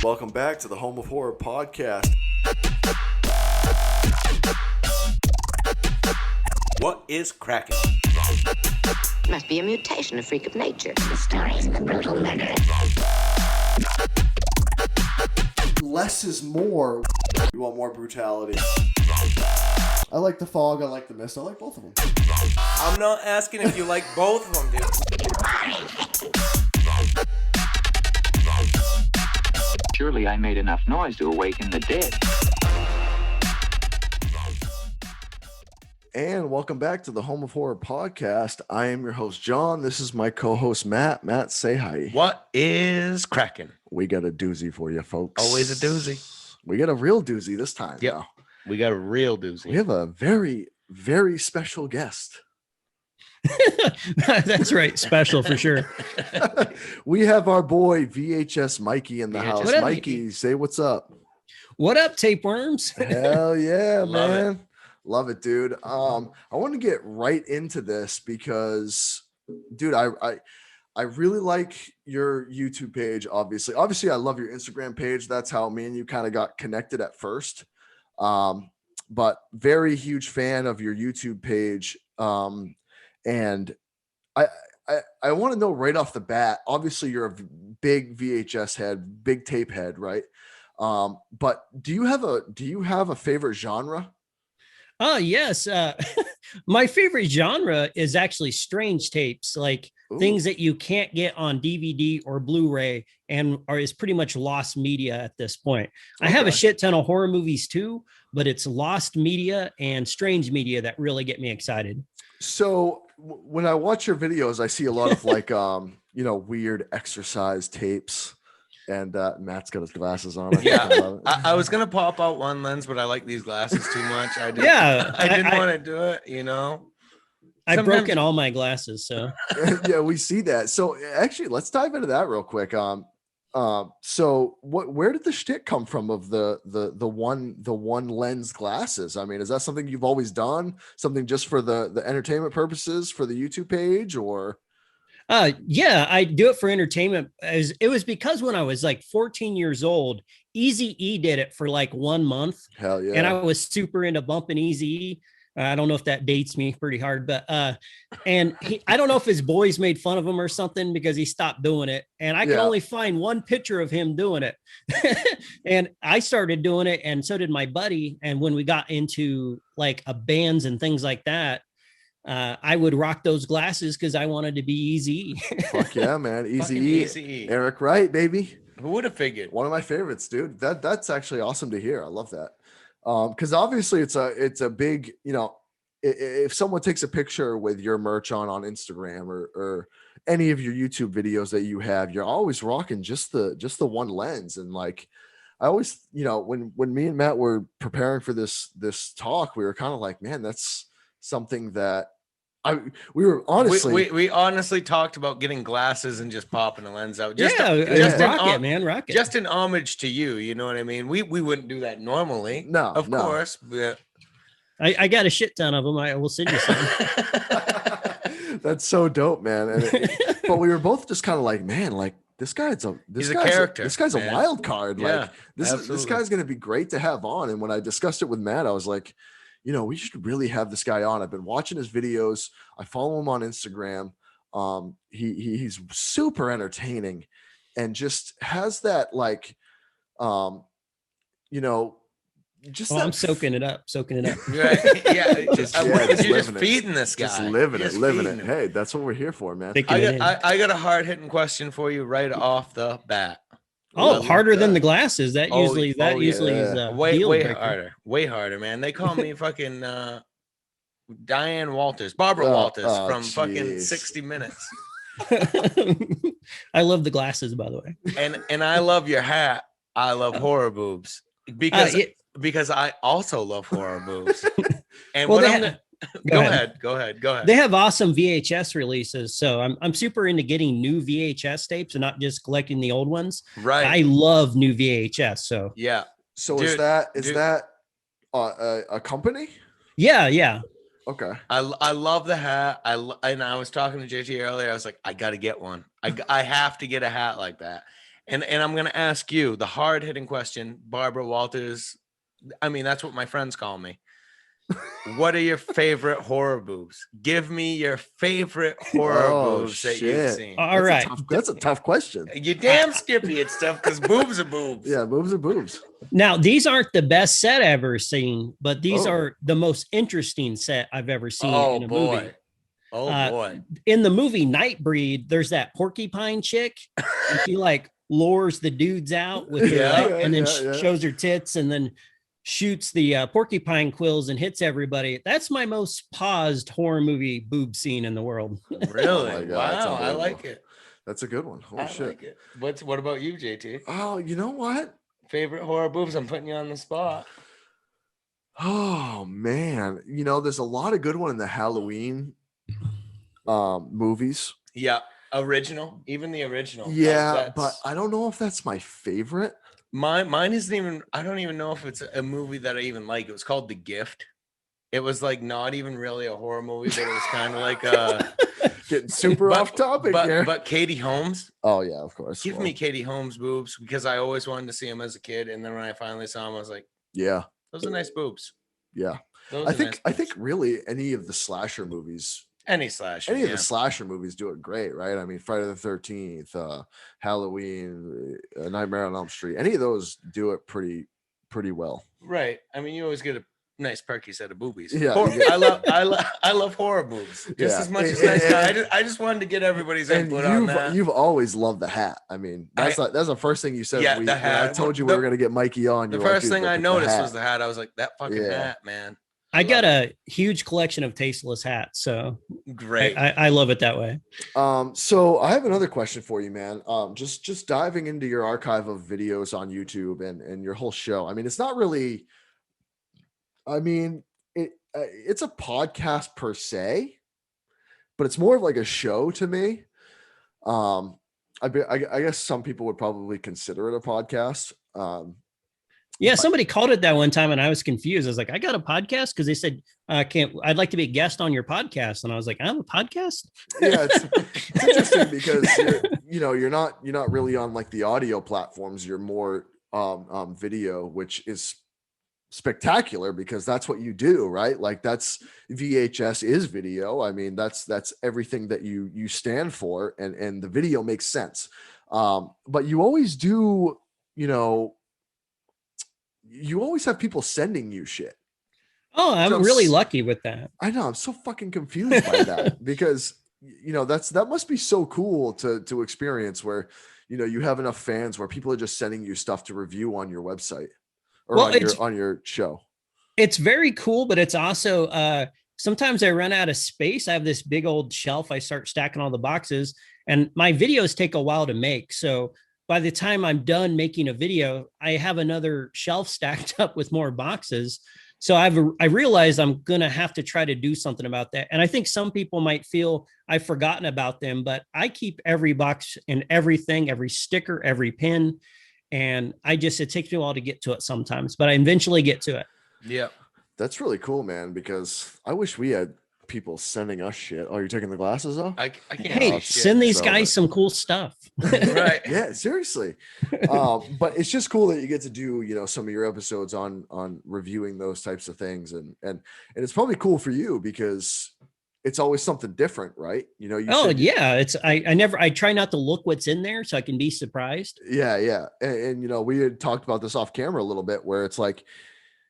Welcome back to the Home of Horror podcast. What is cracking? Must be a mutation, a freak of nature. The stories of the brutal murder. Less is more. You want more brutality. I like the fog, I like the mist, I like both of them. I'm not asking if you like both of them, dude. Surely I made enough noise to awaken the dead. And welcome back to the Home of Horror podcast. I am your host, John. This is my co-host, Matt. Matt, say hi. What is cracking? We got a doozy for you, folks. Always a doozy. We got a real doozy this time. Yep. Now. We got a real doozy. We have a very, very special guest. That's right. Special for sure. We have our boy VHS Mikey in the house. What up, Mikey, say what's up. What up, tapeworms? Hell yeah, Love man. Love it, dude. I want to get right into this because, dude, I really like your YouTube page, obviously. Obviously, I love your Instagram page. That's how me and you kind of got connected at first. But very huge fan of your YouTube page. And I want to know right off the bat, obviously you're a big VHS head, big tape head, right? But do you have a favorite genre? Oh, yes. My favorite genre is actually strange tapes, like things that you can't get on DVD or Blu-ray is pretty much lost media at this point. Okay. I have a shit ton of horror movies too, but it's lost media and strange media that really get me excited. So when I watch your videos, I see a lot of like, weird exercise tapes. And Matt's got his glasses on. Yeah, I was gonna pop out one lens, but I like these glasses too much. I didn't want to do it. You know, I've broken all my glasses, so yeah, we see that. So actually, let's dive into that real quick. So where did the shtick come from of the one lens glasses? I mean, is that something you've always done? Something just for the entertainment purposes for the YouTube page, or? Yeah, I do it for entertainment. It was because when I was like 14 years old, Eazy-E did it for like 1 month. Hell yeah. And I was super into bumping Eazy-E. I don't know if that dates me pretty hard, but I don't know if his boys made fun of him or something because he stopped doing it. And I could only find one picture of him doing it. And I started doing it, and so did my buddy. And when we got into like bands and things like that, I would rock those glasses because I wanted to be easy. Fuck yeah, man. Eazy-E. Eric Wright, baby. Who would have figured? One of my favorites, dude. That's actually awesome to hear. I love that. Because obviously it's a big, if someone takes a picture with your merch on Instagram or any of your YouTube videos that you have, you're always rocking just the one lens. And like, I always, when me and Matt were preparing for this talk, we were kind of like, man, that's something that we honestly talked about getting glasses and just popping the lens out. Rock it. Just an homage to you. You know what I mean? We wouldn't do that normally. No, of course. But I got a shit ton of them. I will send you some. That's so dope, man. But we were both just kind of like, man, like this guy's a character. This guy's a wild card. Yeah, like this guy's gonna be great to have on. And when I discussed it with Matt, I was like, we should really have this guy on. I've been watching his videos. I follow him on Instagram. He's super entertaining and just has that like, I'm soaking it up. Right. Yeah. You're just feeding this guy. Just living it. Hey, that's what we're here for, man. I got a hard hitting question for you right off the bat. Harder than the glasses. That usually is way harder, man. They call me fucking Barbara Walters from fucking 60 Minutes. I love the glasses, by the way. And I love your hat. I love horror boobs because I also love horror boobs. And Go ahead. They have awesome VHS releases, so I'm super into getting new VHS tapes and not just collecting the old ones. Right. I love new VHS. So yeah. So is that a company? Yeah. Okay. I love the hat. And I was talking to JT earlier. I was like, I got to get one. I have to get a hat like that. And I'm gonna ask you the hard hitting question, Barbara Walters. I mean, that's what my friends call me. What are your favorite horror boobs? Give me your favorite horror boobs that you've seen. All right. That's a tough question. You damn Skippy, it's tough because boobs are boobs. Yeah, boobs are boobs. Now, these aren't the best set I've ever seen, but these are the most interesting set I've ever seen in a movie. Oh boy. In the movie Nightbreed, there's that porcupine chick. And she like lures the dudes out with her and then shows her tits and then shoots the porcupine quills and hits everybody. That's my most paused horror movie boob scene in the world. Really? Oh my God, wow, I like it. That's a good one. Holy shit. Like it. What about you, JT? Oh, you know what? Favorite horror boobs? I'm putting you on the spot. Oh man, you know, there's a lot of good one in the Halloween movies. Yeah, original, even the original. Yeah, but I don't know if that's my favorite. Mine isn't even. I don't even know if it's a movie that I even like. It was called The Gift. It was like not even really a horror movie, but it was kind of like getting super off topic here. But Katie Holmes. Oh yeah, of course. Give me Katie Holmes boobs because I always wanted to see them as a kid, and then when I finally saw them, I was like, yeah, those are nice boobs. Yeah, I think really any of the slasher movies. Any slasher, of the slasher movies do it great, right? I mean, Friday the 13th, Halloween, Nightmare on Elm Street. Any of those do it pretty well, right? I mean, you always get a nice perky set of boobies. Yeah, I love horror boobs just as much as nice guy. I just wanted to get everybody's input on that. You've always loved the hat. I mean, that's the first thing you said. Yeah, the hat. When I told you we were gonna get Mikey on. The first thing I noticed was the hat. I was like, that fucking hat, man. I got a huge collection of tasteless hats, so great. I love it that way. So I have another question for you, man. Just diving into your archive of videos on YouTube and your whole show. I mean, it's not really. I mean, it's a podcast per se, but it's more of like a show to me. I guess some people would probably consider it a podcast. Yeah, somebody called it that one time and I was confused. I was like, I got a podcast because they said, I'd like to be a guest on your podcast. And I was like, I have a podcast. Yeah, it's interesting because you're not really on like the audio platforms. You're more video, which is spectacular because that's what you do, right? Like that's VHS is video. I mean, that's everything that you stand for, and the video makes sense. But you always do, you always have people sending you shit. Oh, I'm really lucky with that. I know. I'm so fucking confused by that because, that must be so cool to experience where, you have enough fans where people are just sending you stuff to review on your website or on your show. It's very cool, but it's also, sometimes I run out of space. I have this big old shelf. I start stacking all the boxes and my videos take a while to make. So by the time I'm done making a video, I have another shelf stacked up with more boxes. So I realized I'm going to have to try to do something about that. And I think some people might feel I've forgotten about them, but I keep every box and everything, every sticker, every pin. And it takes me a while to get to it sometimes, but I eventually get to it. Yeah. That's really cool, man, because I wish we had people sending us shit. Oh, you're taking the glasses off? I can't. Hey, send these guys some cool stuff. Right. Yeah, seriously. But it's just cool that you get to do, some of your episodes on reviewing those types of things. And it's probably cool for you because it's always something different, right? I try not to look what's in there so I can be surprised. Yeah. And we had talked about this off camera a little bit where it's like,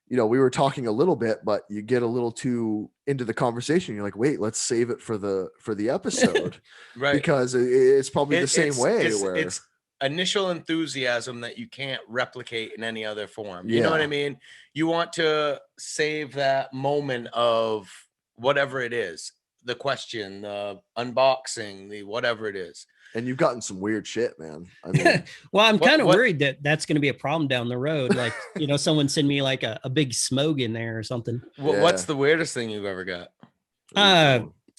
we were talking a little bit, but you get a little too into the conversation. You're like, wait, let's save it for the episode. Right. Because it's probably the same way where it's initial enthusiasm that you can't replicate in any other form. You know what I mean? You want to save that moment of whatever it is, the question, the unboxing, the whatever it is. And you've gotten some weird shit, man. I mean, well, I'm kind of worried that that's going to be a problem down the road. Like, someone send me like a big smoke in there or something. What's the weirdest thing you've ever got?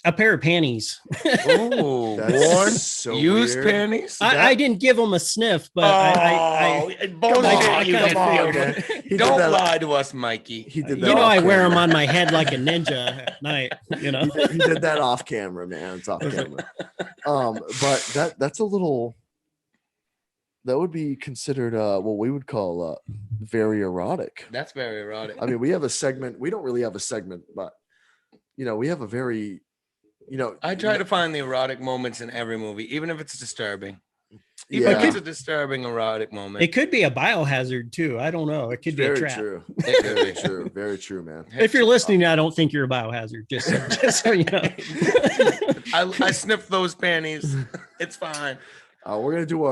A pair of panties. Oh, worn, so used weird. Panties. I didn't give them a sniff, but don't lie to us, Mikey. He did that. I wear them on my head like a ninja at night. He did that off camera, man. It's off camera. But that's a little. that would be considered what we would call very erotic. That's very erotic. I mean, we have a segment. We don't really have a segment, but we have a very, I try to find the erotic moments in every movie, even if it's disturbing. Even if Yeah. it's a disturbing erotic moment. It could be a biohazard too. I don't know. It could be a Very trap. true. It could Very be. true. Very true, man. If you're listening, I don't think you're a biohazard. Just so you know. I sniffed those panties. It's fine. We're gonna do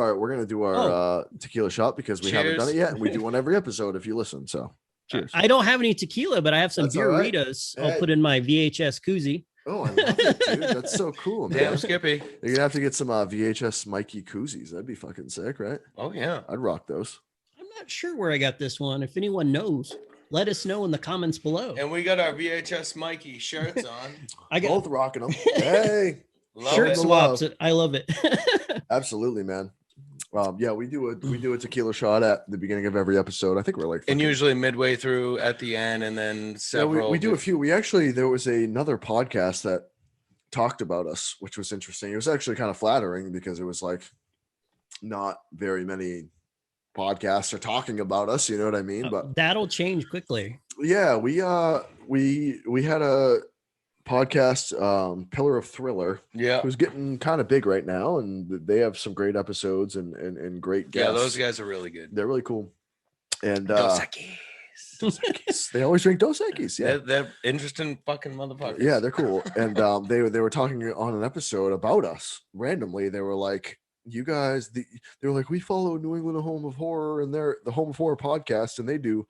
our tequila shot because we haven't done it Cheers. yet, and we do one every episode if you listen. So, cheers. I don't have any tequila, but I have some That's all right. beer-ritas. Hey. I'll put in my VHS koozie. Oh, I love it, dude. That's so cool, man. Damn Skippy. You're gonna have to get some VHS Mikey koozies. That'd be fucking sick, right? Oh yeah. I'd rock those. I'm not sure where I got this one. If anyone knows, let us know in the comments below. And we got our VHS Mikey shirts on. I got Both rocking them. Hey, Love shirt it. swaps. I love it. absolutely, man. Yeah, we do a tequila shot at the beginning of every episode. I think we're like, And fucking- usually midway through, at the end, and then yeah, several. we do a few. There was another podcast that talked about us, which was interesting. It was actually kind of flattering because it was like not very many podcasts are talking about us. You know what I mean? But That'll change quickly. yeah, we had a podcast, Pillar of Thriller, Yeah. who's getting kind of big right now, and they have some great episodes and great guests. Yeah, those guys are really good. They're really cool. And Dos Equis. Dos Equis. They always drink Dos Equis. Yeah. They're interesting fucking motherfuckers. Yeah, they're cool. And they were talking on an episode about us randomly. They were like, you guys, they were like, we follow New England Home of Horror, and they're the Home of Horror podcast, and they do,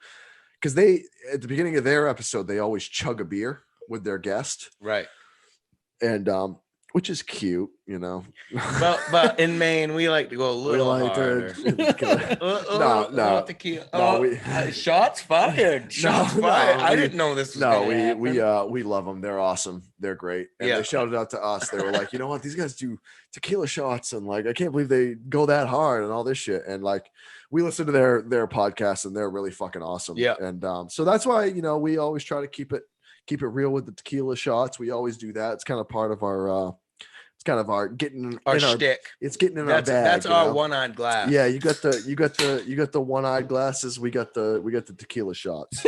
because they, at the beginning of their episode, they always chug a beer with their guest, Right. and which is cute, But in Maine, we like to go a little like harder. No, tequila. no, Shots fired. Shots No, fired. no, I we- didn't know this was no, gonna happen. we love them. They're awesome. They're great. And Yeah. they shouted out to us. They were like, you know what? These guys do tequila shots, and like, I can't believe they go that hard and all this shit. And like, we listen to their podcast, and they're really fucking awesome. Yeah. And so that's why we always try to keep it real with the tequila shots. We always do that. It's kind of part of our it's kind of our getting Our in shtick. it's getting in That's our bag. that's you our know? one-eyed glass. Yeah, you got the one-eyed glasses. We got the tequila shots.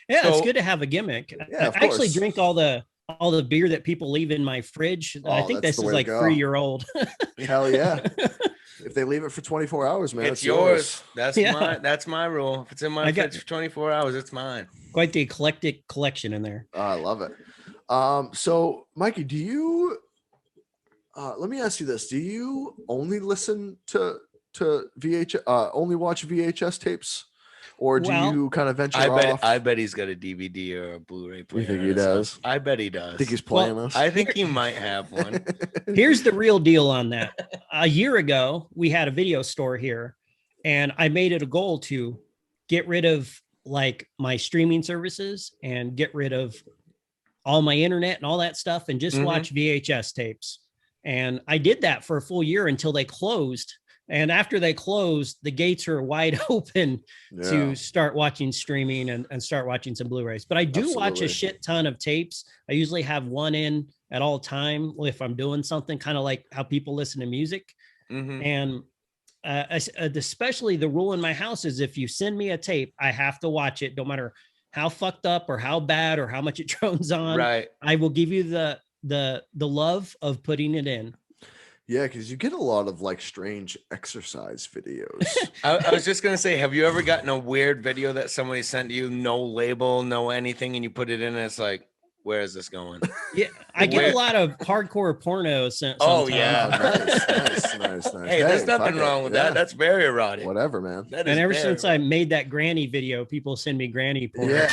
Yeah, it's So- good to have a gimmick. Yeah, of I actually course. drink all the beer that people leave in my fridge. I Oh, think that's this the is way to like go. 3-year-old. Hell yeah. If they leave it for 24 hours, man, It's yours. That's Yeah. that's my rule. If it's in my I got- fridge for 24 hours, it's mine. Quite the eclectic collection in there. I love it. So Mikey, do you let me ask you this. Do you only listen to VHS only watch VHS tapes? Or do Well, you kind of venture off? I bet he's got a DVD or a Blu-ray player. You think he or something. does? I bet he does. think he's playing Well, us? I think he might have one. Here's the real deal on that. A year ago, we had a video store here, and I made it a goal to get rid of like my streaming services and get rid of all my internet and all that stuff and just Mhm. watch VHS tapes. And I did that for a full year until they closed. And after they closed, the gates are wide open Yeah. to start watching streaming and start watching some Blu-rays. But I do watch Absolutely. a shit ton of tapes. I usually have one in at all time if I'm doing something, kind of like how people listen to music. Mhm. And especially the rule in my house is if you send me a tape, I have to watch it, no matter how fucked up or how bad or how much it drones on. Right. I will give you the love of putting it in. Yeah, because you get a lot of like strange exercise videos. I was just gonna say, have you ever gotten a weird video that somebody sent you, no label, no anything, and you put it in, and it's like, where is this going? Yeah, I get Where- a lot of hardcore porno sent. Oh, sometimes. yeah. nice. Hey, there's fuck nothing it. wrong with Yeah, that. That's very erotic. whatever, man. That And is ever very since I erotic. made that granny video, people send me granny porn. Yeah.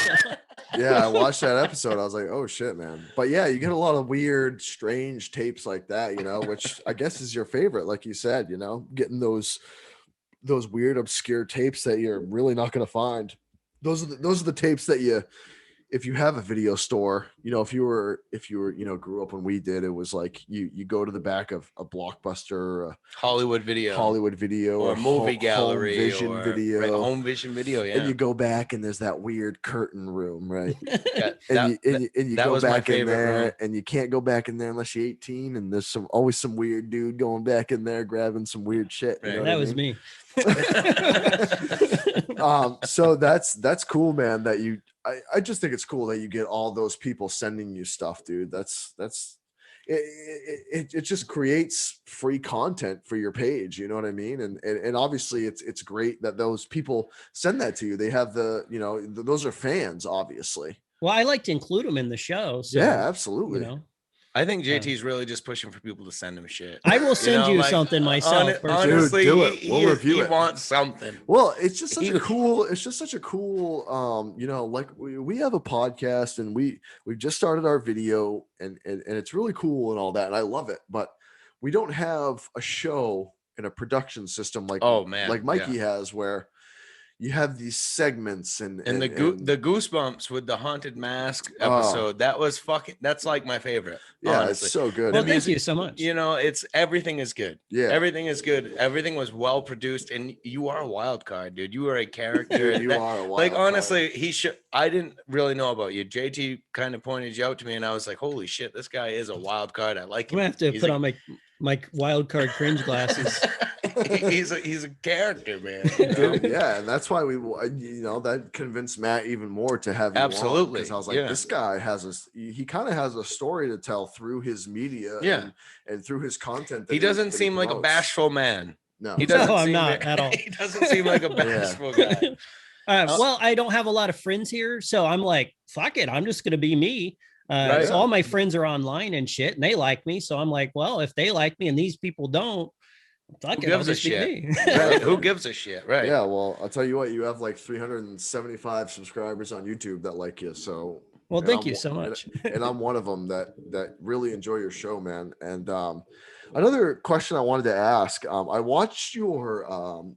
Yeah, I watched that episode. I was like, oh shit, man. But yeah, you get a lot of weird, strange tapes like that, which I guess is your favorite, like you said, getting those weird, obscure tapes that you're really not gonna find. Those are the tapes that if you have a video store, you know, if you were, you know, grew up when we did, it was like you go to the back of a Blockbuster, or a Hollywood Video, or or a movie gallery, Home Vision or Video, Home Vision Video. Yeah. and you go back and there's that weird curtain room, right? Yeah, and you that go was my back in favorite there, room. and you can't go back in there unless you're 18, and there's always some weird dude going back in there grabbing some weird shit. You Right. know what That I was mean? me. So that's cool, man, that I just think it's cool that you get all those people sending you stuff, dude. That's it just creates free content for your page, you know what I mean? And obviously it's great that those people send that to you. They have those are fans, obviously. Well, I like to include them in the show. So, Yeah, absolutely. You know, I think JT's really just pushing for people to send him shit. I will send you, like, something myself. personally. Honestly, Dude, do it. he, We'll he, review he it. wants something. Well, it's just such a cool you know, like we have a podcast, and we've just started our video, and it's really cool and all that, and I love it, but we don't have a show and a production system like Mikey has, where you have these segments and the Goosebumps with the haunted mask episode. That's like my favorite. Yeah, honestly. it's so good. Well, thank you so much. You know, everything is good. Yeah, everything is good. Everything was well produced, and you are a wild card, dude. You are a character. Dude, you are a wild like card. honestly, I didn't really know about you. JT kind of pointed you out to me, and I was like, holy shit, this guy is a wild card. I like him. I'm gonna have to put on my wild card cringe glasses. he's a character, man. Dude, yeah, and that's why that convinced Matt even more to have you absolutely, because I was like, this guy he kind of has a story to tell through his media, and through his content. He doesn't seem like a bashful man. No, he doesn't. No, I'm not at all. He doesn't seem like a bashful guy. Well, I don't have a lot of friends here, so I'm like, fuck it, I'm just gonna be me. So all my friends are online and shit, and they like me. So I'm like, well, if they like me and these people don't, fuck it, I'll just be me. Right. Who gives a shit? Right. Yeah. Well, I'll tell you what, you have like 375 subscribers on YouTube that like you. So well, thank you so much. And I'm one of them that really enjoy your show, man. And another question I wanted to ask, I watched your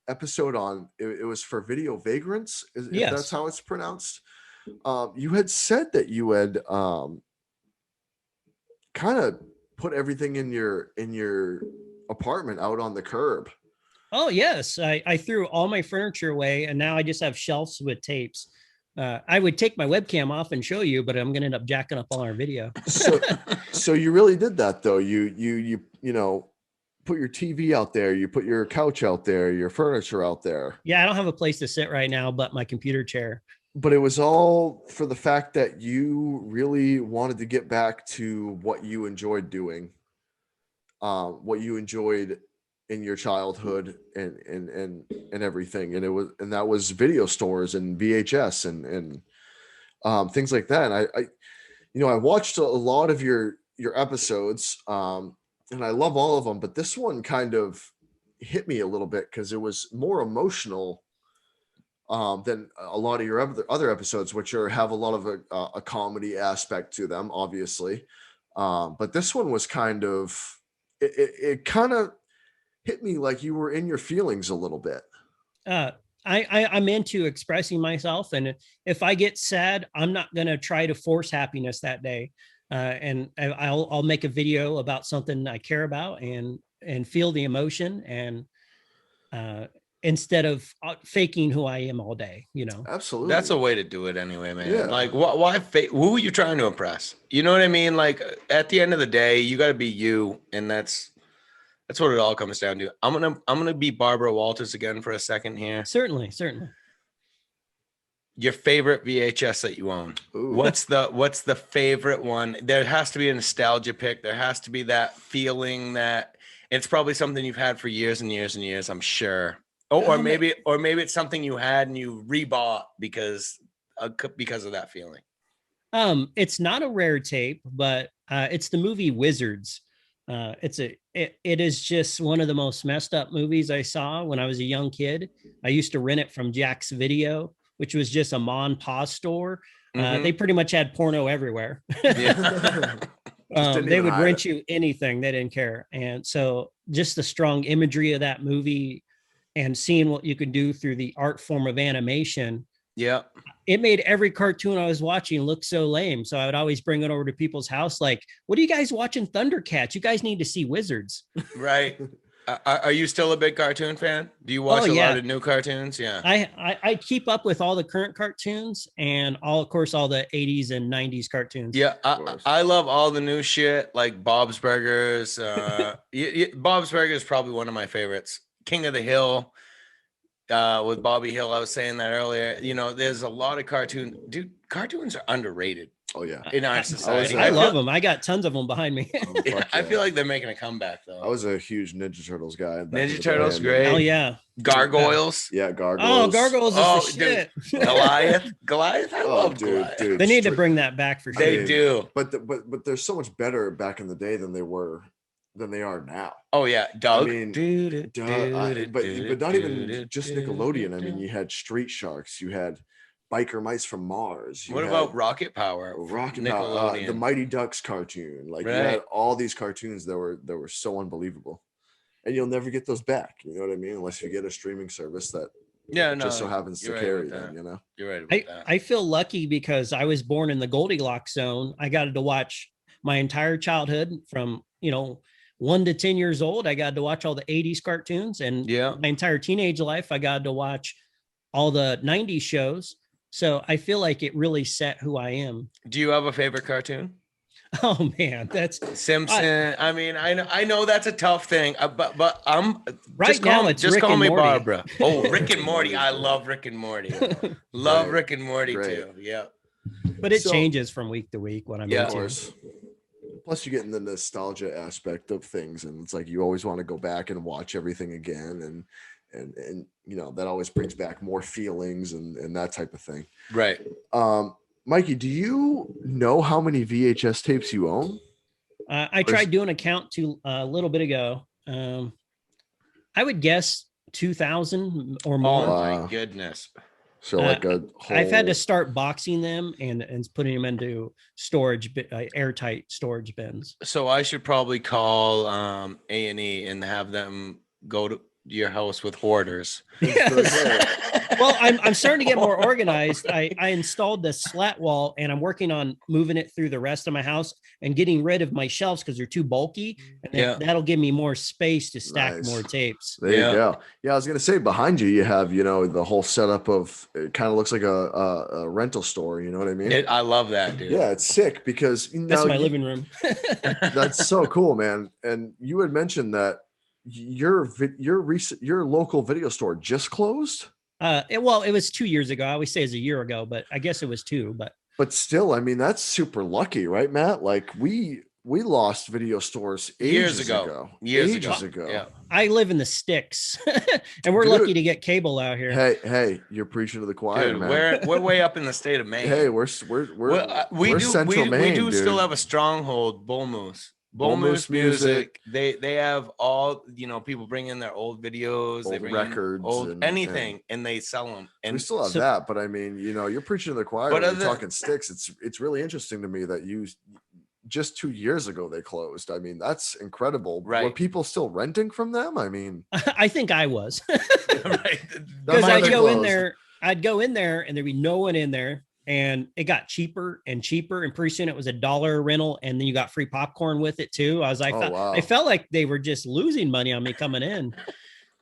episode on it was for Video Vagrants, if that's how it's pronounced. You had said that you had kind of put everything in your apartment out on the curb. Oh yes, I threw all my furniture away, and now I just have shelves with tapes. I would take my webcam off and show you, but I'm gonna end up jacking up all our video. So you really did that though. You put your TV out there, you put your couch out there, your furniture out there. Yeah, I don't have a place to sit right now but my computer chair. But it was all for the fact that you really wanted to get back to what you enjoyed doing, what you enjoyed in your childhood and everything. And that was video stores and VHS and things like that. And I watched a lot of your episodes, and I love all of them, but this one kind of hit me a little bit because it was more emotional than a lot of your other episodes, which have a lot of a comedy aspect to them, obviously. But this one was kind of, it kind of hit me like you were in your feelings a little bit. I'm into expressing myself, and if I get sad, I'm not going to try to force happiness that day. And I'll make a video about something I care about and feel the emotion, and instead of faking who I am all day, Absolutely. That's a way to do it anyway, man. Yeah. Like why fake? Who are you trying to impress? You know what I mean? Like at the end of the day, you got to be you. And that's what it all comes down to. I'm going to be Barbara Walters again for a second here. Certainly. Your favorite VHS that you own. Ooh. What's the favorite one? There has to be a nostalgia pick. There has to be that feeling that it's probably something you've had for years and years and years, I'm sure. Or maybe it's something you had and you rebought because of that feeling. It's not a rare tape, but it's the movie Wizards. It is just one of the most messed up movies I saw when I was a young kid. I used to rent it from Jack's Video, which was just a ma and pa store. Mm-hmm. They pretty much had porno everywhere. Yeah. They would rent you anything. They didn't care. And so just the strong imagery of that movie and seeing what you could do through the art form of animation Yeah. It made every cartoon I was watching look so lame. So I would always bring it over to people's house. Like, what are you guys watching Thundercats? You guys need to see Wizards. Right. Are you still a big cartoon fan? Do you watch a lot of new cartoons? Yeah. I keep up with all the current cartoons and of course, all the 80s and 90s cartoons. Yeah. I love all the new shit like Bob's Burgers. Bob's Burgers is probably one of my favorites. King of the Hill. With Bobby Hill, I was saying that earlier. You know, there's a lot of cartoons. Dude, cartoons are underrated. Oh yeah, in our society. I love them. I got tons of them behind me. I feel like they're making a comeback though. I was a huge Ninja Turtles guy. Ninja Turtles, great. Oh yeah, Gargoyles. Yeah, Gargoyles. Oh, Gargoyles is the shit. Goliath. I love Goliath. Dude, they need to bring that back for sure. They do. But they're so much better back in the day than they are now. Oh yeah, Doug. I mean, but not even just Nickelodeon. I mean, you had Street Sharks, you had Biker Mice from Mars. What about Rocket Power? Rocket Power, the Mighty Ducks cartoon. Like you had all these cartoons that were so unbelievable, and you'll never get those back. You know what I mean? Unless you get a streaming service that just so happens to carry them. You know, you're right about that. I feel lucky because I was born in the Goldilocks zone. I got to watch my entire childhood from 1 to 10 years old. I got to watch all the 80s cartoons, and my entire teenage life I got to watch all the 90s shows. So I feel like it really set who I am. Do you have a favorite cartoon? Oh man, that's Simpson. I mean, I know that's a tough thing, but I'm right now. It's just Rick call and me Morty. Barbara. Oh, Rick and Morty. I love Rick and Morty. Love Rick and Morty too. Yeah. But it changes from week to week when I'm into. Plus, you get in the nostalgia aspect of things, and it's like you always want to go back and watch everything again, and that always brings back more feelings and that type of thing. Right. Mikey, do you know how many VHS tapes you own? I tried doing a count a little bit ago. I would guess 2,000 or more. Oh my goodness. So like I've had to start boxing them and putting them into storage, airtight storage bins. So I should probably call A&E and have them go to your house with hoarders. Well, I'm starting to get more organized. I installed the slat wall and I'm working on moving it through the rest of my house and getting rid of my shelves because they're too bulky. And that'll give me more space to stack more tapes. There you go. Yeah, I was gonna say behind you have the whole setup of it kind of looks like a rental store. You know what I mean? I love that, dude. Yeah, it's sick because that's my living room. That's so cool, man. And you had mentioned that your local video store just closed. It was 2 years ago. I always say it's a year ago, but I guess it was 2. But still, I mean, that's super lucky, right, Matt? Like we lost video stores years ago. Yeah. I live in the sticks, and we're lucky to get cable out here. Hey, you're preaching to the choir, dude, man. We're way up in the state of Maine. Hey, we're central Maine. We do dude. still have a stronghold, Bull Moose. Bull Moose Music. They have all people bring in their old videos, old they bring records, old anything, and they sell them. And we still have that, but I mean, you're preaching to the choir. When you're talking sticks. It's really interesting to me that you just 2 years ago they closed. I mean, that's incredible. Right? Were people still renting from them? I mean, I think I was. Right? Because I'd go in there, and there'd be no one in there. And it got cheaper and cheaper, and pretty soon it was $1 a rental, and then you got free popcorn with it too. I was like, I felt like they were just losing money on me coming in.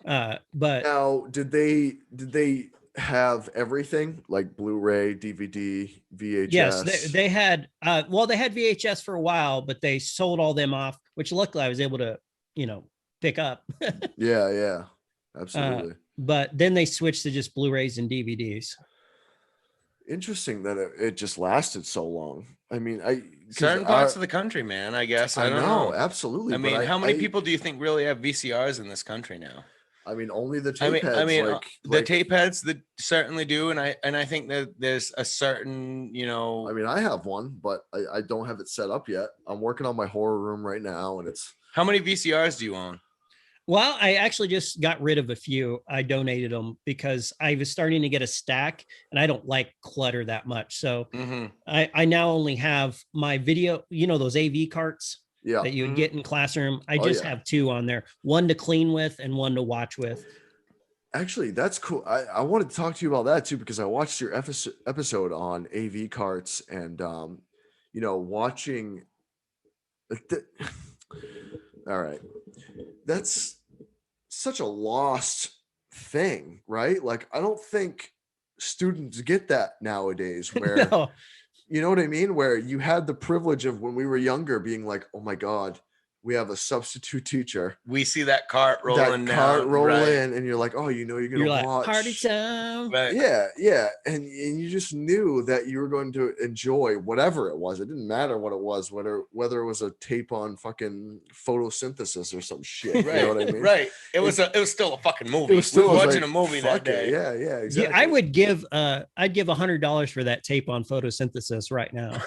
But now, did they have everything like Blu-ray, DVD, VHS? Yes, they had. They had VHS for a while, but they sold all them off, which luckily I was able to, pick up. yeah, absolutely. But then they switched to just Blu-rays and DVDs. Interesting that it just lasted so long. I mean, certain parts of the country, man. I guess I don't know. Absolutely. I mean, how many people do you think really have VCRs in this country now? I mean, only the tape heads. I mean, the tape heads that certainly do, and I think that there's a certain, I mean, I have one, but I don't have it set up yet. I'm working on my horror room right now, and it's. How many VCRs do you own? Well, I actually just got rid of a few. I donated them because I was starting to get a stack, and I don't like clutter that much. So I now only have my video, those AV carts that you would get in classroom. I just have 2 on there, one to clean with and one to watch with. Actually, that's cool. I wanted to talk to you about that too, because I watched your episode on AV carts and, watching. All right. That's such a lost thing, right? Like, I don't think students get that nowadays where, No. you know what I mean? Where you had the privilege of when we were younger being like, oh my God, we have a substitute teacher. We see that cart rolling That cart down, roll right? in, and you're like, oh, you're gonna You're like, watch party time. Right. Yeah, and you just knew that you were going to enjoy whatever it was. It didn't matter what it was, whether it was a tape on fucking photosynthesis or some shit. Right. You know what I mean? Right. It was still a fucking movie. It was still we were like, watching a movie that fuck it. day. Yeah, exactly. Yeah, I'd give $100 for that tape on photosynthesis right now.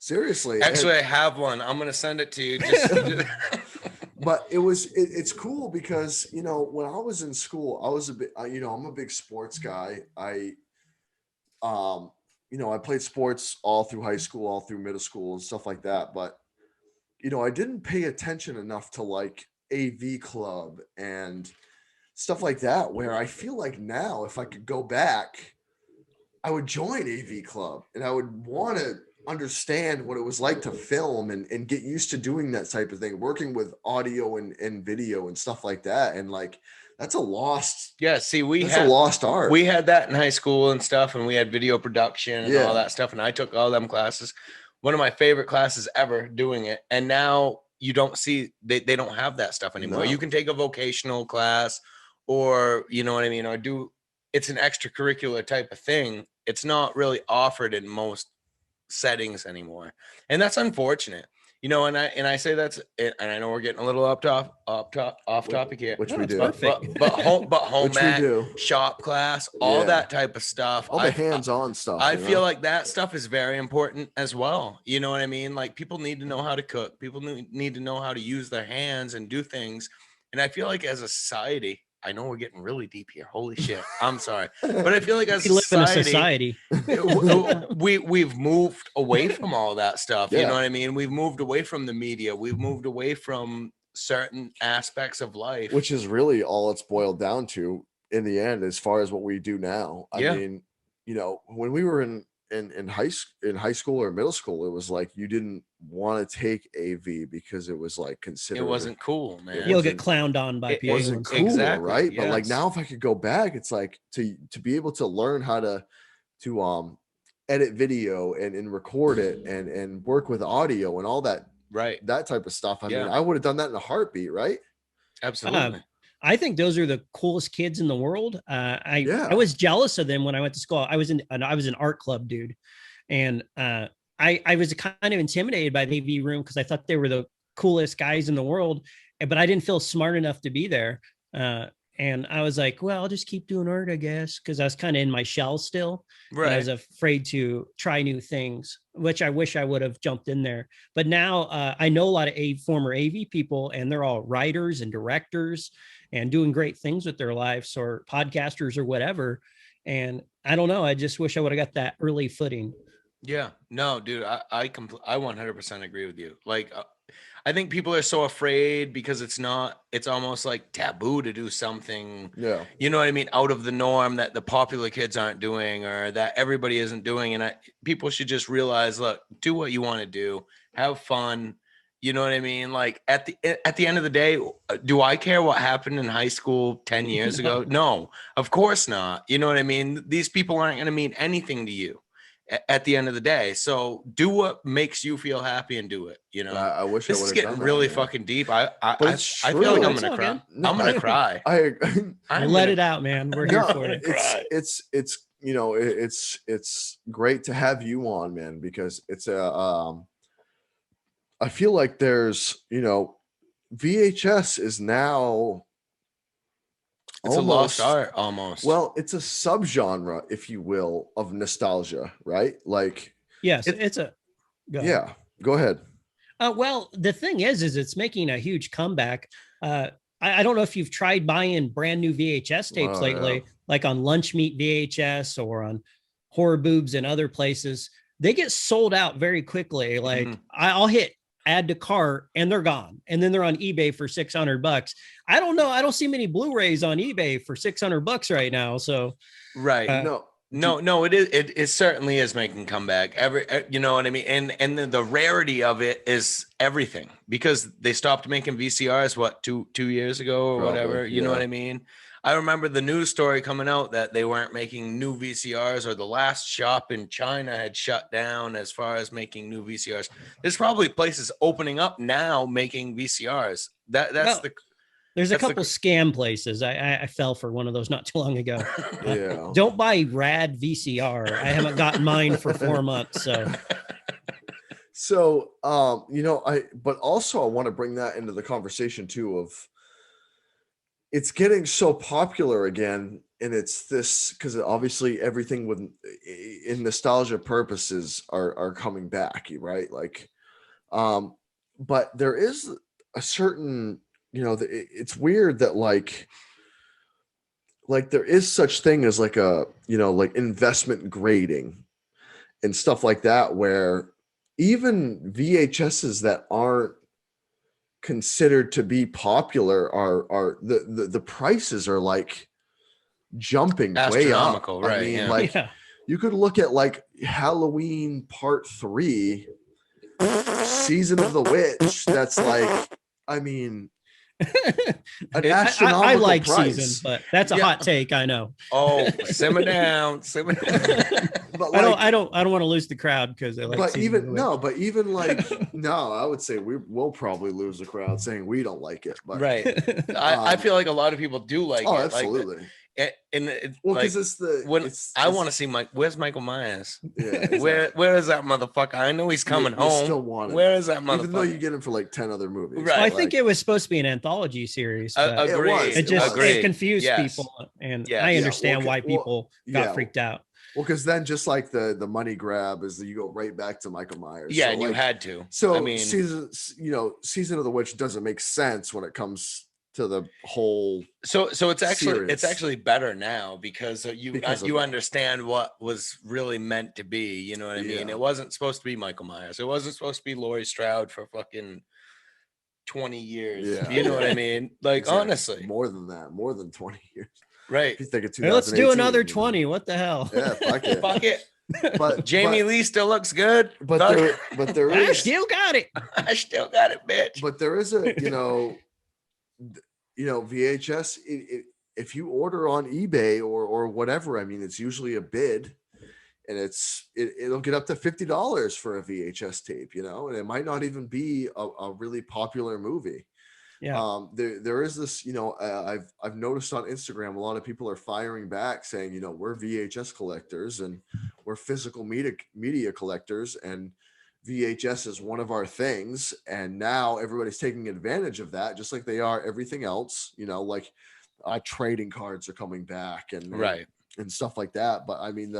Seriously. Actually, I have one. I'm gonna send it to you. Just But it's cool because, when I was in school, I was a bit, I'm a big sports guy. I played sports all through high school, all through middle school and stuff like that. But, I didn't pay attention enough to like AV club and stuff like that, where I feel like now if I could go back, I would join AV club and I would want to understand what it was like to film and get used to doing that type of thing, working with audio and video and stuff like that. And like, that's a lost, see, that's a lost art. We had that in high school and stuff, and we had video production and all that stuff. And I took all them classes. One of my favorite classes ever doing it. And now you don't see, they don't have that stuff anymore. No. You can take a vocational class or, you know what I mean? Or it's an extracurricular type of thing. It's not really offered in most settings anymore, and that's unfortunate, and I say that's it, and I know we're getting a little off topic here, which we do, but home ec, shop class, all that type of stuff, all the hands-on stuff. I feel like that stuff is very important as well. You know what I mean? Like, people need to know how to cook, people need to know how to use their hands and do things. And I feel like as a society, I know we're getting really deep here. Holy shit. I'm sorry. But I feel like as we live in a society. we've moved away from all that stuff. Yeah. You know what I mean? We've moved away from the media. We've moved away from certain aspects of life. Which is really all it's boiled down to in the end, as far as what we do now. I mean, when we were in high school or middle school, it was like you didn't want to take AV because it was like considered, it wasn't cool, man. You'll get clowned on by people. It wasn't cool, exactly, right? yes. But like now, if I could go back, it's like to be able to learn how to edit video and record it and work with audio and all that, right? That type of stuff. I mean, I would have done that in a heartbeat, right? Absolutely. I think those are the coolest kids in the world. I was jealous of them when I went to school. I was an art club dude, and I was kind of intimidated by the AV room because I thought they were the coolest guys in the world, but I didn't feel smart enough to be there. And I was like, well, I'll just keep doing art, I guess, because I was kind of in my shell still. Right. I was afraid to try new things, which I wish I would have jumped in there. But now I know a lot of former AV people, and they're all writers and directors and doing great things with their lives, or podcasters or whatever. And I don't know. I just wish I would have got that early footing. Yeah, no, dude, I 100% agree with you. Like, I think people are so afraid because it's almost like taboo to do something, you know what I mean, out of the norm that the popular kids aren't doing or that everybody isn't doing. And people should just realize, look, do what you want to do, have fun. You know what I mean? Like, at the end of the day, do I care what happened in high school 10 years ago? No, of course not. You know what I mean? These people aren't going to mean anything to you at the end of the day. So do what makes you feel happy and do it. You know, I wish this I is would getting really fucking deep. I feel like I'm going to cry. No, I'm going to cry. Let it out, man. We're here for it. It's it's great to have you on, man, because it's I feel like there's, VHS is now it's a lost art almost. Well, it's a subgenre, if you will, of nostalgia, right? Like, yes, go ahead. Well, the thing is it's making a huge comeback. I don't know if you've tried buying brand new VHS tapes lately, like on Lunch Meat VHS or on Horror Boobs and other places. They get sold out very quickly. Like, I'll hit add to cart, and they're gone. And then they're on eBay for $600. I don't know. I don't see many Blu-rays on eBay for $600 right now. So right. No, it certainly is making comeback. You know what I mean? And the rarity of it is everything, because they stopped making VCRs, what, two years ago or Probably, whatever. You know what I mean? I remember the news story coming out that they weren't making new VCRs, or the last shop in China had shut down as far as making new VCRs. There's probably places opening up now making VCRs. There's a couple scam places. I fell for one of those not too long ago. Yeah. Don't buy rad VCR. I haven't gotten mine for 4 months. So, but also I want to bring that into the conversation too, of it's getting so popular again. And it's this, because obviously everything in nostalgia purposes are coming back, right? Like, but there is a certain, it's weird that like there is such thing as like a, like investment grading and stuff like that, where even VHSs that aren't considered to be popular are the prices are like jumping way up. Right? I mean, you could look at like Halloween Part 3, Season of the Witch. That's like, I mean, an astronomical I like price. Season, but that's a hot take. I know. Oh, simmer down. But like, like, I don't want to lose the crowd because I like. But even I would say we'll probably lose the crowd saying we don't like it. But right, I feel like a lot of people do like it. Absolutely. Because I want to see where's Michael Myers? Yeah, exactly. Where is that motherfucker? I know he's coming home. Still want it. Where is that motherfucker? Even though you get him for like 10 other movies. Right. Well, I think it was supposed to be an anthology series. Agreed. It confused people, and I understand why people got freaked out. Well, because then just like the money grab is that you go right back to Michael Myers. Yeah, so and you had to. So I mean, Season of the Witch doesn't make sense when it comes to the whole. So it's series. actually better now because you understand what was really meant to be. You know what I mean? It wasn't supposed to be Michael Myers. It wasn't supposed to be Laurie Strode for fucking 20 years. Yeah. You know what I mean? Like, exactly. Honestly, more than that, more than 20 years. Right. If you think of hey, let's do another 20. What the hell? Yeah, fuck it. Fuck it. But Jamie Lee still looks good. But there is. I still got it. I still got it, bitch. But there is a, VHS. If you order on eBay or whatever, I mean, it's usually a bid, and it'll get up to $50 for a VHS tape, and it might not even be a really popular movie. Yeah. There is this, I've noticed on Instagram, a lot of people are firing back saying, we're VHS collectors and we're physical media collectors, and VHS is one of our things. And now everybody's taking advantage of that, just like they are everything else, like trading cards are coming back and stuff like that. But I mean,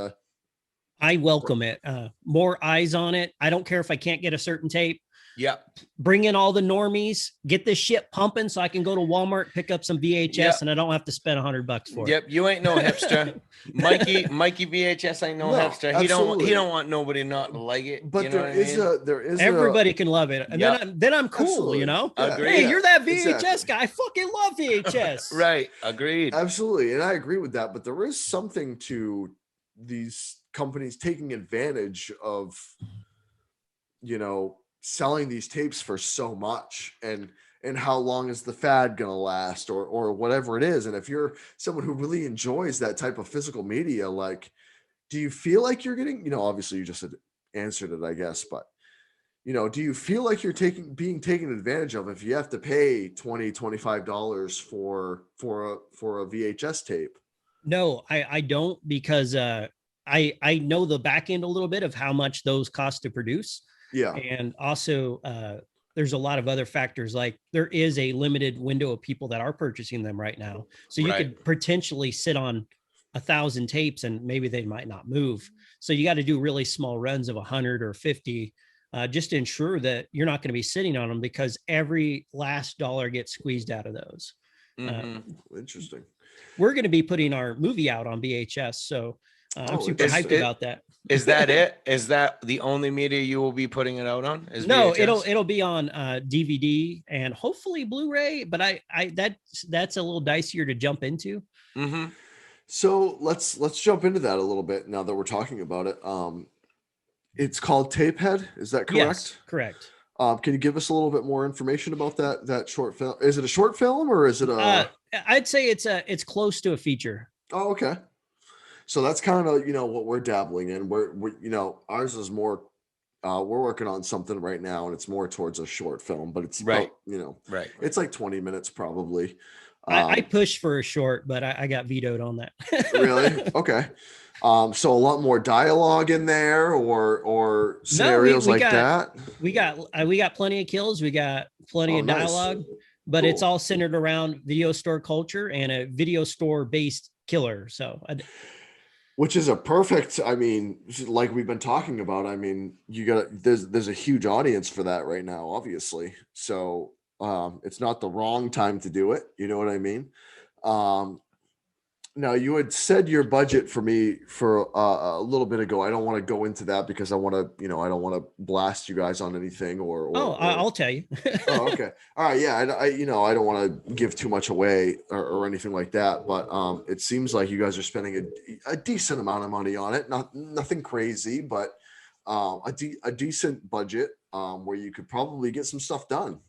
I welcome it. More eyes on it. I don't care if I can't get a certain tape. Yep. Bring in all the normies, get this shit pumping so I can go to Walmart, pick up some VHS, and I don't have to spend $100 for it. Yep. You ain't no hipster. Mikey VHS ain't no hipster. He don't want nobody not to like it. But there is everybody can love it. And then I'm cool, Yeah. Agreed. Hey, you're that VHS guy. I fucking love VHS. Right. Agreed. Absolutely. And I agree with that. But there is something to these companies taking advantage of, selling these tapes for so much, and how long is the fad gonna last, or whatever it is. And if you're someone who really enjoys that type of physical media, like, do you feel like you're getting, obviously you just answered it, I guess, but do you feel like you're being taken advantage of if you have to pay $20-$25 for a VHS tape? No, I don't, because I know the back end a little bit of how much those cost to produce. Yeah. And also there's a lot of other factors, like there is a limited window of people that are purchasing them right now. So you could potentially sit on 1,000 tapes and maybe they might not move. So you got to do really small runs of 100 or 50 just to ensure that you're not going to be sitting on them, because every last dollar gets squeezed out of those. Interesting. We're going to be putting our movie out on VHS. So I'm Oh, super is hyped it- about that. Is that it? Is that the only media you will be putting it out on? Is No, VHS? it'll be on DVD and hopefully Blu-ray, but that's a little dicier to jump into. Mm-hmm. So let's jump into that a little bit now that we're talking about it. It's called Tapehead. Is that correct? Yes, correct. Can you give us a little bit more information about that short film? Is it a short film or is it a? I'd say it's close to a feature. Oh, okay. So that's kind of what we're dabbling in. We're ours is more. We're working on something right now, and it's more towards a short film, but it's Right. Right. It's like 20 minutes probably. I pushed for a short, but I got vetoed on that. Really? Okay. So a lot more dialogue in there, or scenarios we like got- that. we got plenty of kills. We got plenty Oh, of nice. dialogue, but it's Cool. all centered around video store culture and a video store based killer. So Which is a perfect, I mean, like we've been talking about. I mean, there's a huge audience for that right now, obviously. So it's not the wrong time to do it. You know what I mean? Now you had said your budget for me for a little bit ago. I don't want to go into that because I want to, I don't want to blast you guys on anything or I'll tell you. Oh, okay. All right. Yeah. I don't want to give too much away or anything like that, but it seems like you guys are spending a decent amount of money on it. Nothing crazy, but a decent budget where you could probably get some stuff done.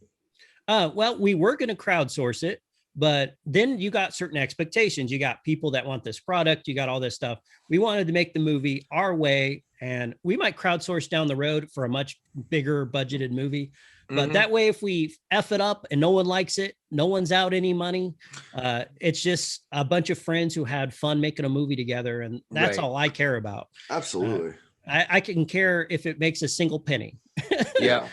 Well, we were going to crowdsource it, but then you got certain expectations. You got people that want this product. You got all this stuff. We wanted to make the movie our way, and we might crowdsource down the road for a much bigger budgeted movie. But that way, if we F it up and no one likes it, no one's out any money. It's just a bunch of friends who had fun making a movie together. And that's Right. all I care about. Absolutely. I can care if it makes a single penny. Yeah.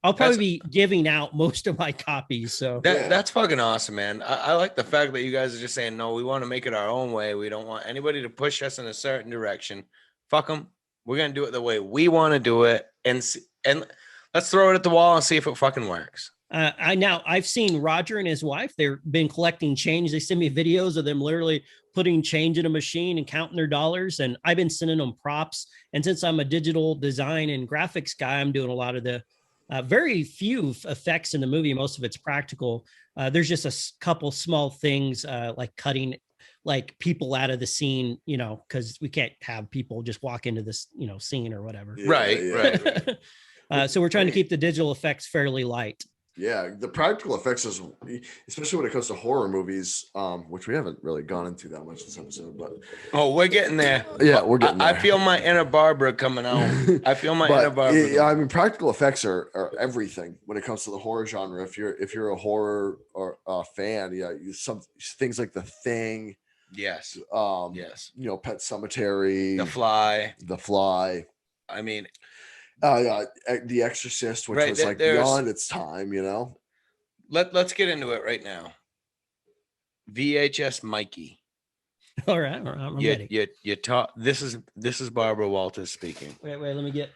I'll probably be giving out most of my copies. So That's fucking awesome, man. I like the fact that you guys are just saying, no, we want to make it our own way. We don't want anybody to push us in a certain direction. Fuck them. We're going to do it the way we want to do it. And let's throw it at the wall and see if it fucking works. I've seen Roger and his wife. They've been collecting change. They send me videos of them literally putting change in a machine and counting their dollars. And I've been sending them props. And since I'm a digital design and graphics guy, I'm doing a lot of the very few effects in the movie. Most of it's practical. There's just a couple small things like cutting like people out of the scene, because we can't have people just walk into this, scene or whatever. Yeah, Right. yeah. Right. So we're trying to keep the digital effects fairly light. Yeah, the practical effects is, especially when it comes to horror movies, which we haven't really gone into that much this episode, but Oh, we're getting there. yeah, we're getting there. I feel my inner Barbara coming out. I feel my inner But Barbara. yeah, I mean, practical effects are everything when it comes to the horror genre. If you're a horror or fan, yeah, some things like The Thing, Yes. Yes. Pet Cemetery, The Fly. The Fly. I mean, The Exorcist, which Right, was like there's- beyond its time, let's get into it right now. VHS Mikey. All right. I'm ready. You talk. This is Barbara Walters speaking. Wait, let me get.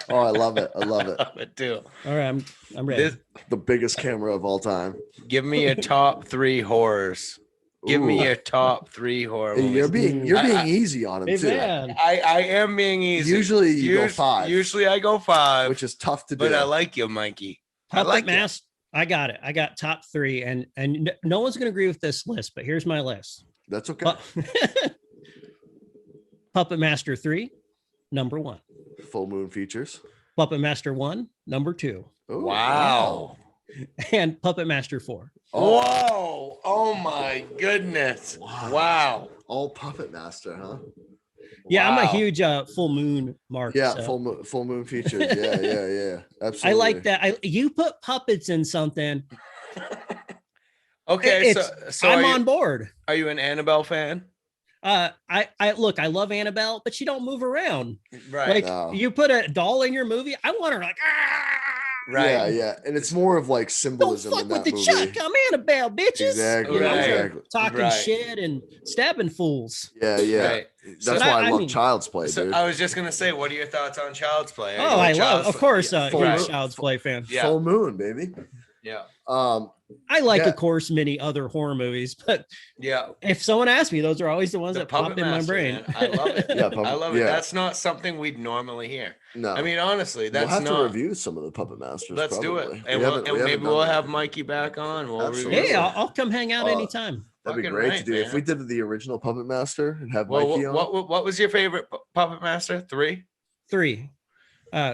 Oh, I love it. I love it. Love it too. All right. I'm ready. The biggest camera of all time. Give me your top 3 horrors. Give me Ooh. your top 3 horror Hey, movies. you're being easy on him Hey, too. man. I am being easy. Usually you go 5, Usually I go 5, which is tough to do. but I like you, Mikey. I Puppet like Mask. I got it. I got top 3, and no one's going to agree with this list, but here's my list. That's okay. Puppet Master 3, number 1. Full moon features. Puppet Master 1, number 2, Ooh, Wow. and Puppet Master 4. Oh, Whoa! Oh my goodness! Wow! all Puppet Master, huh? Yeah, I'm a Wow. huge full moon mark. Yeah, so. full moon features. Yeah. Absolutely. I like that. You put puppets in something. Okay, so I'm are you, on board. are you an Annabelle fan? I look, I love Annabelle, but she don't move around. Right. Like No. you put a doll in your movie, I want her like, right. Yeah. And it's more of like don't symbolism fuck in with that the movie. Chuck. I'm Annabelle, bitches. Exactly. You know, Right. Exactly. talking Right. shit and stabbing fools. Yeah. Right. That's So- why I I love mean- Child's Play, So dude. I was just gonna say, what are your thoughts on Child's Play? Are Oh, you a I love, Child's of Play- course, Yeah, huge right. Child's Play fan. Yeah. Full moon, baby. Yeah. I like, Yeah. of course, many other horror movies, but Yeah. if someone asks me, those are always the ones The that pop Puppet in my Master, brain. man. I love it. Yeah, I love it. yeah. That's not something we'd normally hear. No, I mean, honestly, we'll that's have not. to review some of the Puppet Masters. Let's do it, probably. and, We haven't maybe done we'll that. have Mikey back on. We'll Absolutely. review Yeah, it. I'll come hang out anytime. That'd be Fucking great right, to do. If we man. did the original Puppet Master and have Well, Mikey on. what was your favorite Puppet Master? 3? 3.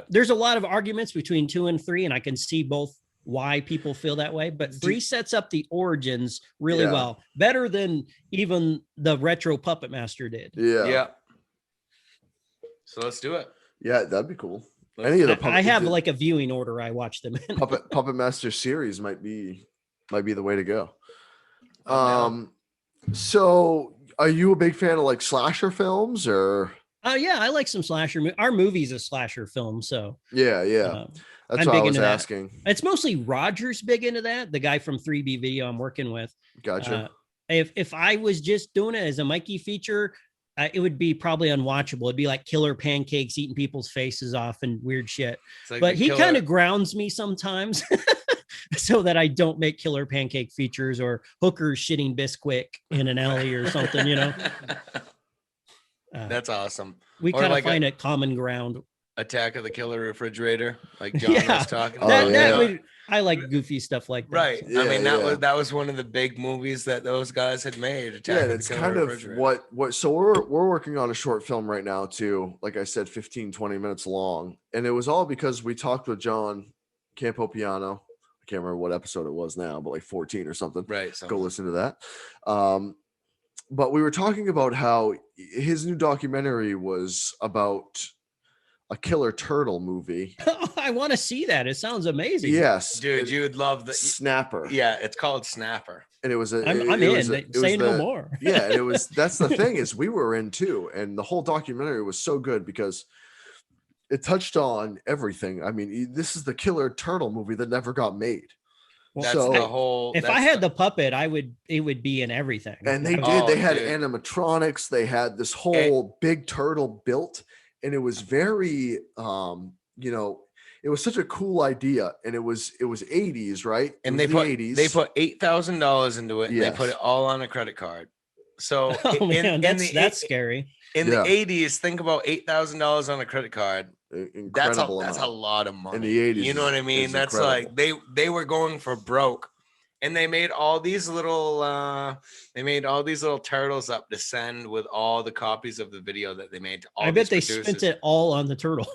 There's a lot of arguments between 2 and 3, and I can see both why people feel that way, but 3 sets up the origins really Yeah. well, better than even the retro Puppet Master did. Yeah. So let's do it. Yeah, that'd be cool. Let's- Any of the I have like a viewing order I watch them in. Puppet Master series might be the way to go. So are you a big fan of like slasher films or? Yeah, I like some slasher. Our movie's a slasher film, so Yeah. That's I'm what I big was into that. asking. it's mostly Roger's big into that. The guy from 3B Video I'm working with. Gotcha. If I was just doing it as a Mikey feature, it would be probably unwatchable. It'd be like killer pancakes eating people's faces off and weird shit. It's like But the he killer- kind of grounds me sometimes so that I don't make killer pancake features or hookers shitting Bisquick in an alley or something, you know. That's awesome. We Or kind of like find it common ground. Attack of the Killer Refrigerator, like John was talking Oh, about. yeah. I like goofy stuff like that. Right. Yeah, I mean, yeah. that was one of the big movies that those guys had made. Attack Yeah, of and the it's Killer kind of Refrigerator. what so we're working on a short film right now too. Like I said, 15-20 minutes long. And it was all because we talked with John Campopiano. I can't remember what episode it was now, but like 14 or something. Right. So Go listen to that. But we were talking about how his new documentary was about a killer turtle movie. I want to see that. It sounds amazing. Yes, dude, you would love the Snapper. Yeah, it's called Snapper. And it was a. I'm it in. was a- it Say was no the- more. Yeah, and it was. That's the thing is we were in too, and the whole documentary was so good because it touched on everything. I mean, this is the killer turtle movie that never got made. That's So- the whole. If that's I had the puppet, it would be in everything. And they did. Oh, They had dude. animatronics. They had this whole big turtle built, and it was very, it was such a cool idea. And it was 80s, right? It and was they the put 80s. they put $8,000 into it. And They put Yes. it all on a credit card. So Oh man, that's the scary. in Yeah. the 80s, think about $8,000 on a credit card. Incredible. That's a amount. lot of money. In the 80s you know what I is mean? That's incredible. like they were going for broke, and they made all these little turtles up to send with all the copies of the video that they made to all I bet they these spent producers. it all on the turtle.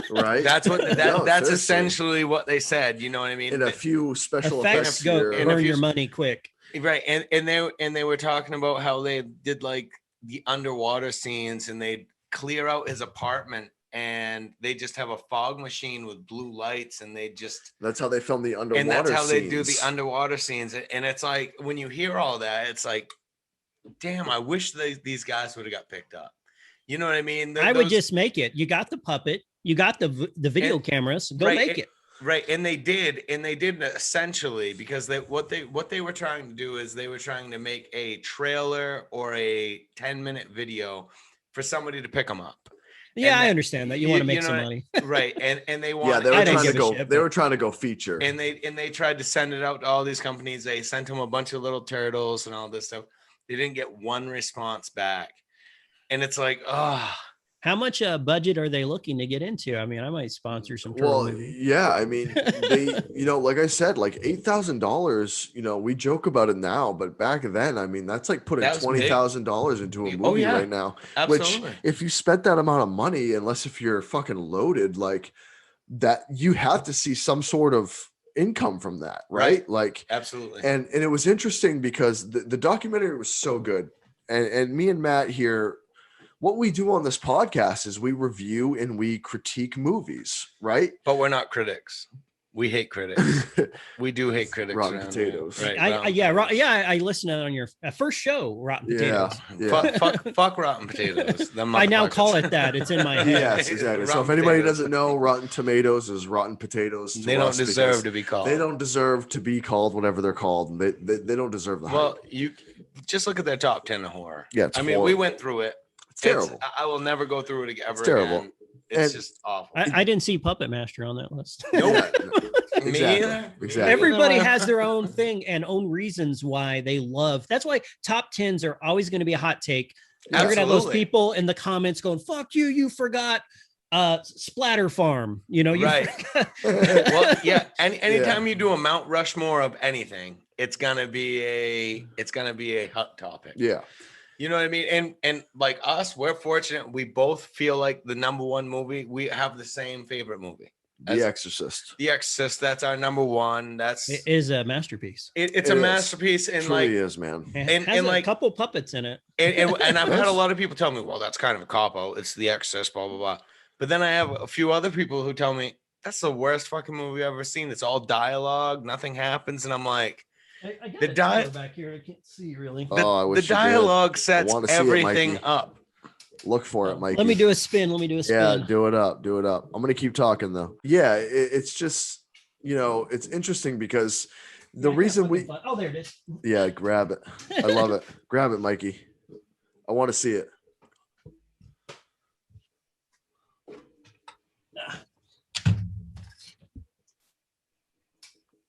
Right. That's what No, that's seriously. essentially what they said. You know what I mean? In a few special Effects effects go here. in a burn few- your money quick. Right, and they were talking about how they did like the underwater scenes, and they'd clear out his apartment, and they just have a fog machine with blue lights, and they just That's how they filmed the underwater and that's how they do the scenes. underwater scenes. And it's like when you hear all that, it's like, damn, I wish these guys would have got picked up. You know what I mean? I would just make it. You got the puppet. You got the video And- cameras. Go right, make it. Right, and they did essentially because what they were trying to do is they were trying to make a trailer or a 10-minute video for somebody to pick them up. Yeah, I that- understand that. You want to make know some what- money. Right, and they Yeah, wanted they were I didn't trying to give a go. shit, They but- were trying to go feature. and they tried to send it out to all these companies. They sent them a bunch of little turtles and all this stuff. They didn't get one response back, and it's like, oh, How much budget are they looking to get into? I mean, I might sponsor some turtle Well, movie. yeah, I mean, they, like I said, like $8,000. We joke about it now, but back then, I mean, that's like putting That was big. $20,000 into a Oh, movie yeah. right now. absolutely. Which, if you spent that amount of money, unless if you're fucking loaded, like that, you have to see some sort of income from that, right? Like, Absolutely. and it was interesting because the documentary was so good, and me and Matt here. What we do on this podcast is we review and we critique movies, right? But we're not critics. We hate critics. We do hate critics. Rotten around here. potatoes. Right. I listened on your first show, Rotten Yeah, Potatoes. yeah. Fuck rotten potatoes. Them I now motherfuckers. call it that. It's in my head. Yes, exactly. So if Rotten anybody potatoes. doesn't know, Rotten Tomatoes is Rotten Potatoes. to They don't us deserve because to be called. They don't deserve to be called whatever they're called. And they don't deserve the Well, hype. you just look at their top 10 of horror. Yeah, it's I mean, we horrible. went through it. It's terrible. I will never go through it ever It's terrible. again. It's And- just awful. I didn't see Puppet Master on that list. Nope. Yeah, Me exactly. either. Exactly. Everybody has their own thing and own reasons why they love. That's why top 10s are always going to be a hot take. You're gonna have those Absolutely. people in the comments going, "Fuck you, you forgot Splatter Farm." You know, you Right. forgot- Well, yeah. Anytime you do a Mount Rushmore of anything, it's gonna be a hot topic. Yeah. You know what I mean? And like us, we're fortunate. We both feel like the number one movie. We have the same favorite movie. The Exorcist. The Exorcist. That's our number one. That's It is a masterpiece. it's It a is. masterpiece. And Truly like is, man. It And- has and a like- couple puppets in it. and I've had Yes. a lot of people tell me, well, that's kind of a cop out. It's The Exorcist, blah blah blah. But then I have a few other people who tell me that's the worst fucking movie I've ever seen. It's all dialogue, nothing happens, and I'm like, I got The a di- trailer back here. I can't see really. the, Oh, I the wish you did. dialogue sets wanna see it, everything Mikey. up. Look for it, Mike. Let me do a spin. Yeah, do it up. Do it up. I'm gonna keep talking though. Yeah, it's just it's interesting because the reason we Oh, there it is. yeah, grab it. I love it. Grab it, Mikey. I want to see it.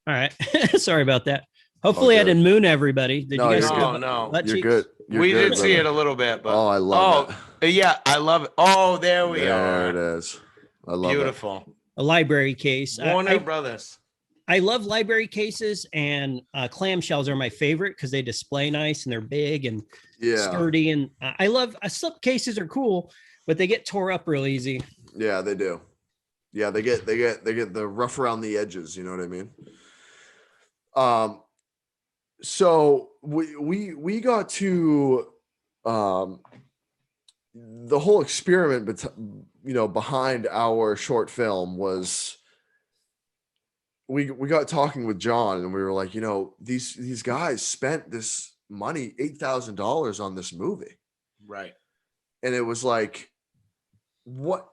All right. Sorry about that. Hopefully, I good. didn't moon everybody. Did No, you guys you're see No, the no. butt You're cheeks? good. You're We good, did see brother. it a little bit, but Oh, I love it. yeah, I love it. Oh, there we There it are. is. I love Beautiful. A library case. Warner Brothers. I love library cases, and clamshells are my favorite because they display nice and they're big and it. Yeah. sturdy. And I love slip cases are cool, but they get tore up real easy. Yeah, they do. Yeah, they get the rough around the edges, you know what I mean? So we got to the whole experiment behind our short film was we got talking with John and we were like, these guys spent this money, $8,000 on this movie. Right. And it was like, what,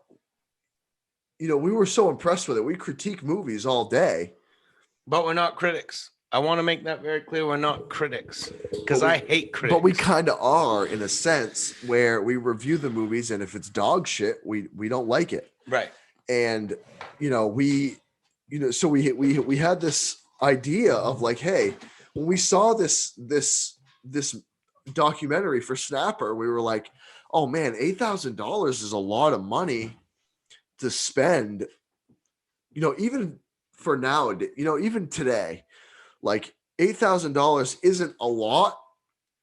we were so impressed with it. We critique movies all day. But we're not critics. I want to make that very clear. We're not critics because I hate critics. But we kind of are in a sense where we review the movies, and if it's dog shit, we don't like it. right. And we had this idea of like, hey, when we saw this documentary for Snapper, we were like, oh man, $8,000 is a lot of money to spend. Even for nowadays, even today. Like $8,000 isn't a lot,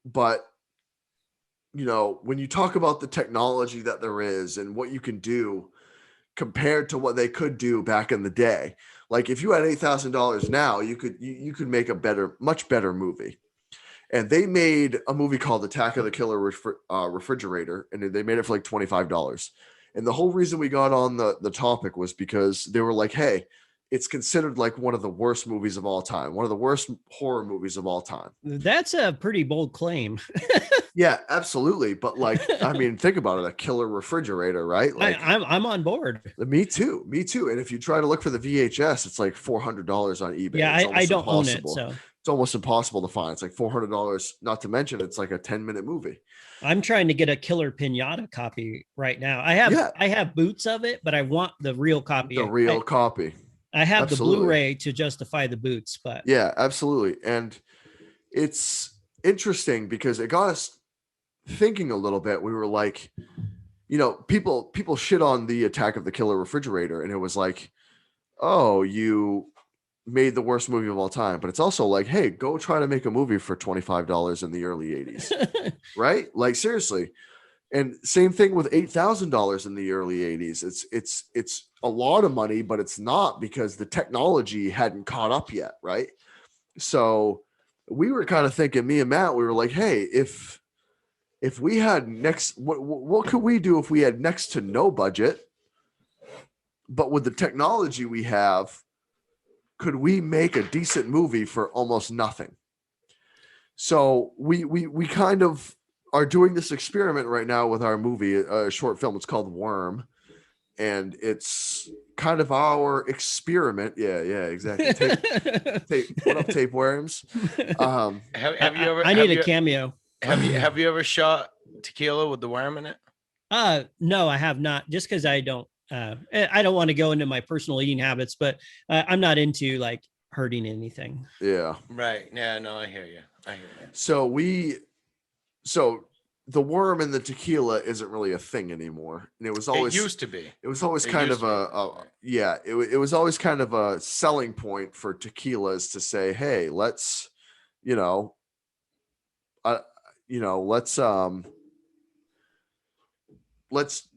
but when you talk about the technology that there is and what you can do compared to what they could do back in the day, like if you had $8,000 now, you could make a much better movie. And they made a movie called Attack of the Killer Refrigerator, and they made it for like $25. And the whole reason we got on the topic was because they were like, hey, it's considered like one of the worst movies of all time, one of the worst horror movies of all time. That's a pretty bold claim. Yeah, absolutely. But like, I mean, think about it, a killer refrigerator, right? Like, I'm on board. me too. And if you try to look for the VHS, it's like $400 on eBay. Yeah, It's I almost don't own it, impossible. so It's almost impossible to find. It's like $400. Not to mention, it's like a 10-minute movie. I'm trying to get a Killer Pinata copy right now. I have boots of it, but I want the real copy. The real copy. I have Absolutely. the Blu-ray to justify the boots, but Yeah, absolutely. And it's interesting because it got us thinking a little bit. We were like, people shit on the Attack of the Killer Refrigerator, and it was like, oh, you made the worst movie of all time. But it's also like, hey, go try to make a movie for $25 in the early 80s. Right? Like seriously. And same thing with $8,000 in the early 80s. It's a lot of money, but it's not because the technology hadn't caught up yet, right? So we were kind of thinking, me and Matt, we were like, hey, if we had what could we do if we had next to no budget, but with the technology we have, could we make a decent movie for almost nothing? So we kind of are doing this experiment right now with our movie, a short film. It's called Worm, and it's kind of our experiment. Yeah, exactly. What up, tapeworms? Have you ever? I need a cameo. Have you ever shot tequila with the worm in it? No, I have not. Just because I don't I don't want to go into my personal eating habits, but I'm not into like hurting anything. Yeah. Right. Yeah, no, I hear you. So the worm in the tequila isn't really a thing anymore. And it was always It used to be. It was always It kind used of to be. it was always kind of a selling point for tequilas to say, hey, let's, let's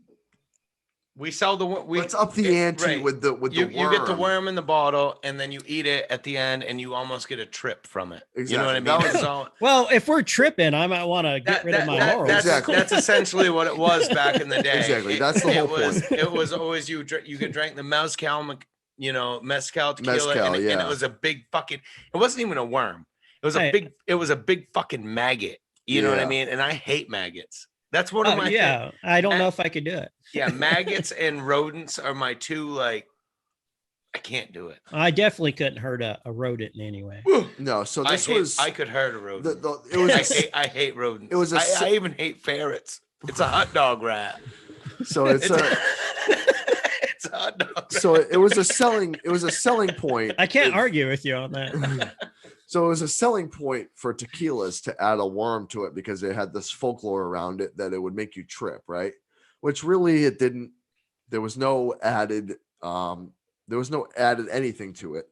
We sell let's up the ante right. with the you worm. get the worm in the bottle, and then you eat it at the end, and you almost get a trip from it. Exactly. You know what I mean? That was, Well, if we're tripping, I might want to get rid of my morals. Exactly. That's essentially what it was back in the day. Exactly. That's the whole point. It was always you could drink the mezcal, mezcal tequila, and it was a big fucking. It wasn't even a worm. It was a big fucking maggot. You know what I mean? And I hate maggots. That's one of my. Yeah, I don't know if I could do it. Yeah, maggots and rodents are my two. Like, I can't do it. I definitely couldn't hurt a rodent in any way. No, so I could hurt a rodent. It was I hate rodents. It was I even hate ferrets. It's a hot dog rat. So it's a hot dog rat. So it was a selling point. I can't argue with you on that. So it was a selling point for tequilas to add a worm to it because they had this folklore around it that it would make you trip, right? Which really it didn't. There was no added anything to it,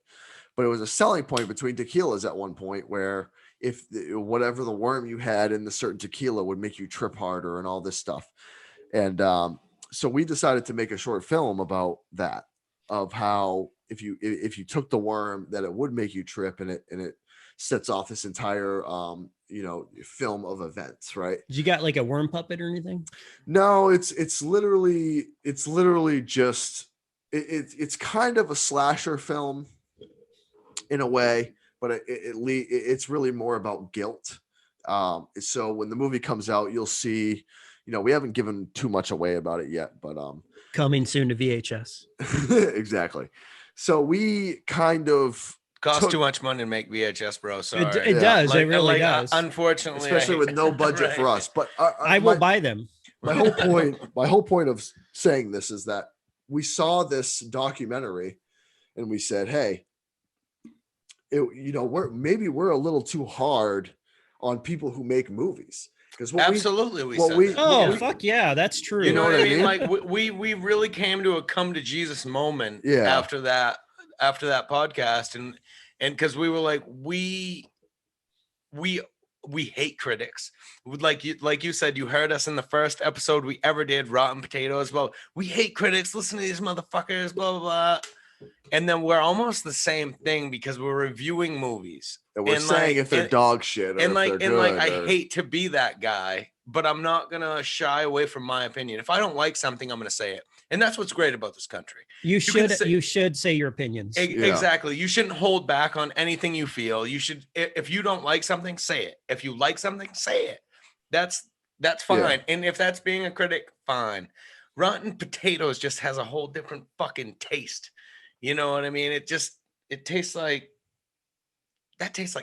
but it was a selling point between tequilas at one point where if whatever the worm you had in the certain tequila would make you trip harder and all this stuff. And so we decided to make a short film about that, of how if you took the worm that it would make you trip, and it sets off this entire film of events, right? Did you got like a worm puppet or anything? No, it's literally just it's kind of a slasher film in a way, but it's really more about guilt. So when the movie comes out, you'll see, we haven't given too much away about it yet, but coming soon to VHS. Exactly. So we kind of costs too much money to make VHS, bro. Sorry. It does. It really does. Unfortunately, especially with no budget for us. But I will buy them. My whole point of saying this is that we saw this documentary and we said, hey, we're a little too hard on people who make movies. Because fuck yeah, that's true. You know what I mean? Like we really came to a come to Jesus moment after that podcast, and because we were like, we hate critics. Like you said, you heard us in the first episode we ever did, Rotten Potatoes. Well, we hate critics. Listen to these motherfuckers, blah blah blah. And then we're almost the same thing because we're reviewing movies. And we're saying if they're dog shit. Or I hate to be that guy, but I'm not gonna shy away from my opinion. If I don't like something, I'm gonna say it. And that's what's great about this country. You should say your opinions. Exactly. You shouldn't hold back on anything you feel. You should, if you don't like something, say it. If you like something, say it. That's fine. Yeah. And if that's being a critic, fine. Rotten Potatoes just has a whole different fucking taste. You know what I mean? It tastes like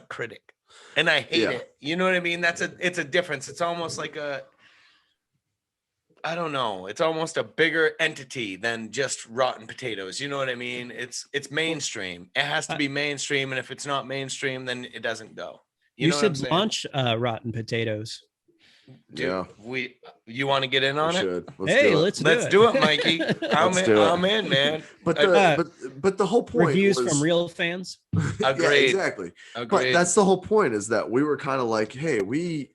critic. And I hate it. You know what I mean? It's a difference. It's almost like I don't know. It's almost a bigger entity than just Rotten Potatoes. You know what I mean? It's mainstream. It has to be mainstream. And if it's not mainstream, then it doesn't go. You know should launch Rotten Potatoes. Dude, you want to get in on it? Let's do it, Mikey. I'm in, man. But the whole point reviews from real fans. Agreed. Yeah, exactly. Agreed. But that's the whole point, is that we were kind of like, hey, we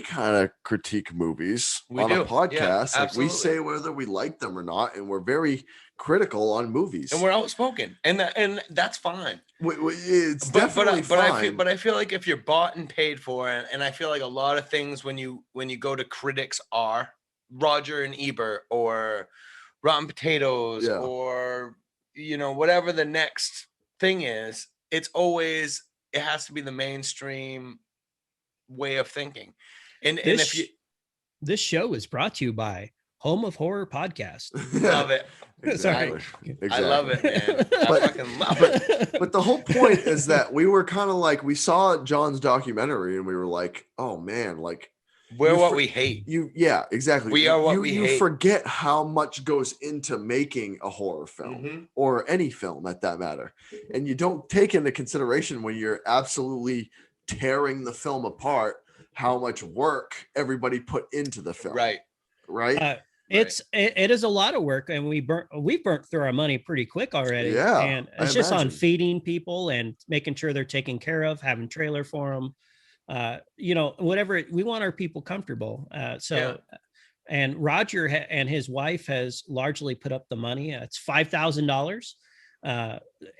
kind of critique movies on a podcast. Like we say whether we like them or not, and we're very critical on movies. And we're outspoken, and that's fine. It's definitely fine. But I feel like if you're bought and paid for, and I feel like a lot of things when you go to critics are Roger and Ebert or Rotten Potatoes or whatever the next thing is, it has to be the mainstream way of thinking. And this show is brought to you by Home of Horror Podcast. Love it. Exactly. I love it, man. I fucking love it. But the whole point is that we were kind of like, we saw John's documentary and we were like, oh man, like We're what we hate. Yeah, exactly. We are what we you hate. forget how much goes into making a horror film or any film at that matter. And you don't take into consideration when you're absolutely tearing the film apart, how much work everybody put into the film. Right. It is a lot of work, and we've burnt through our money pretty quick already. Yeah, and it's just on feeding people and making sure they're taken care of, having trailer for them. Whatever, we want our people comfortable. And Roger and his wife has largely put up the money. It's $5,000.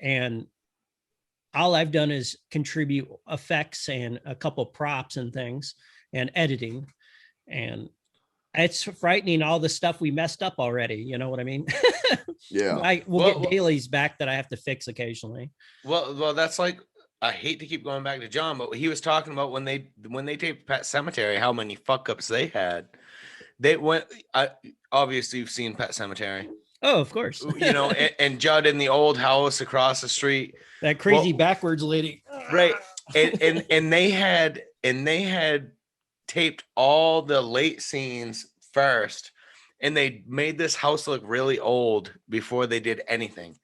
And all I've done is contribute effects and a couple props and things and editing. And it's frightening, all the stuff we messed up already. You know what I mean? Yeah. We'll get dailies back that I have to fix occasionally. Well, that's like, I hate to keep going back to John, but he was talking about when they taped Pet Sematary, how many fuck ups they had. They went. Obviously, you've seen Pet Sematary. Oh, of course. And Judd in the old house across the street. That crazy backwards lady. Right. And they had taped all the late scenes first, and they made this house look really old before they did anything.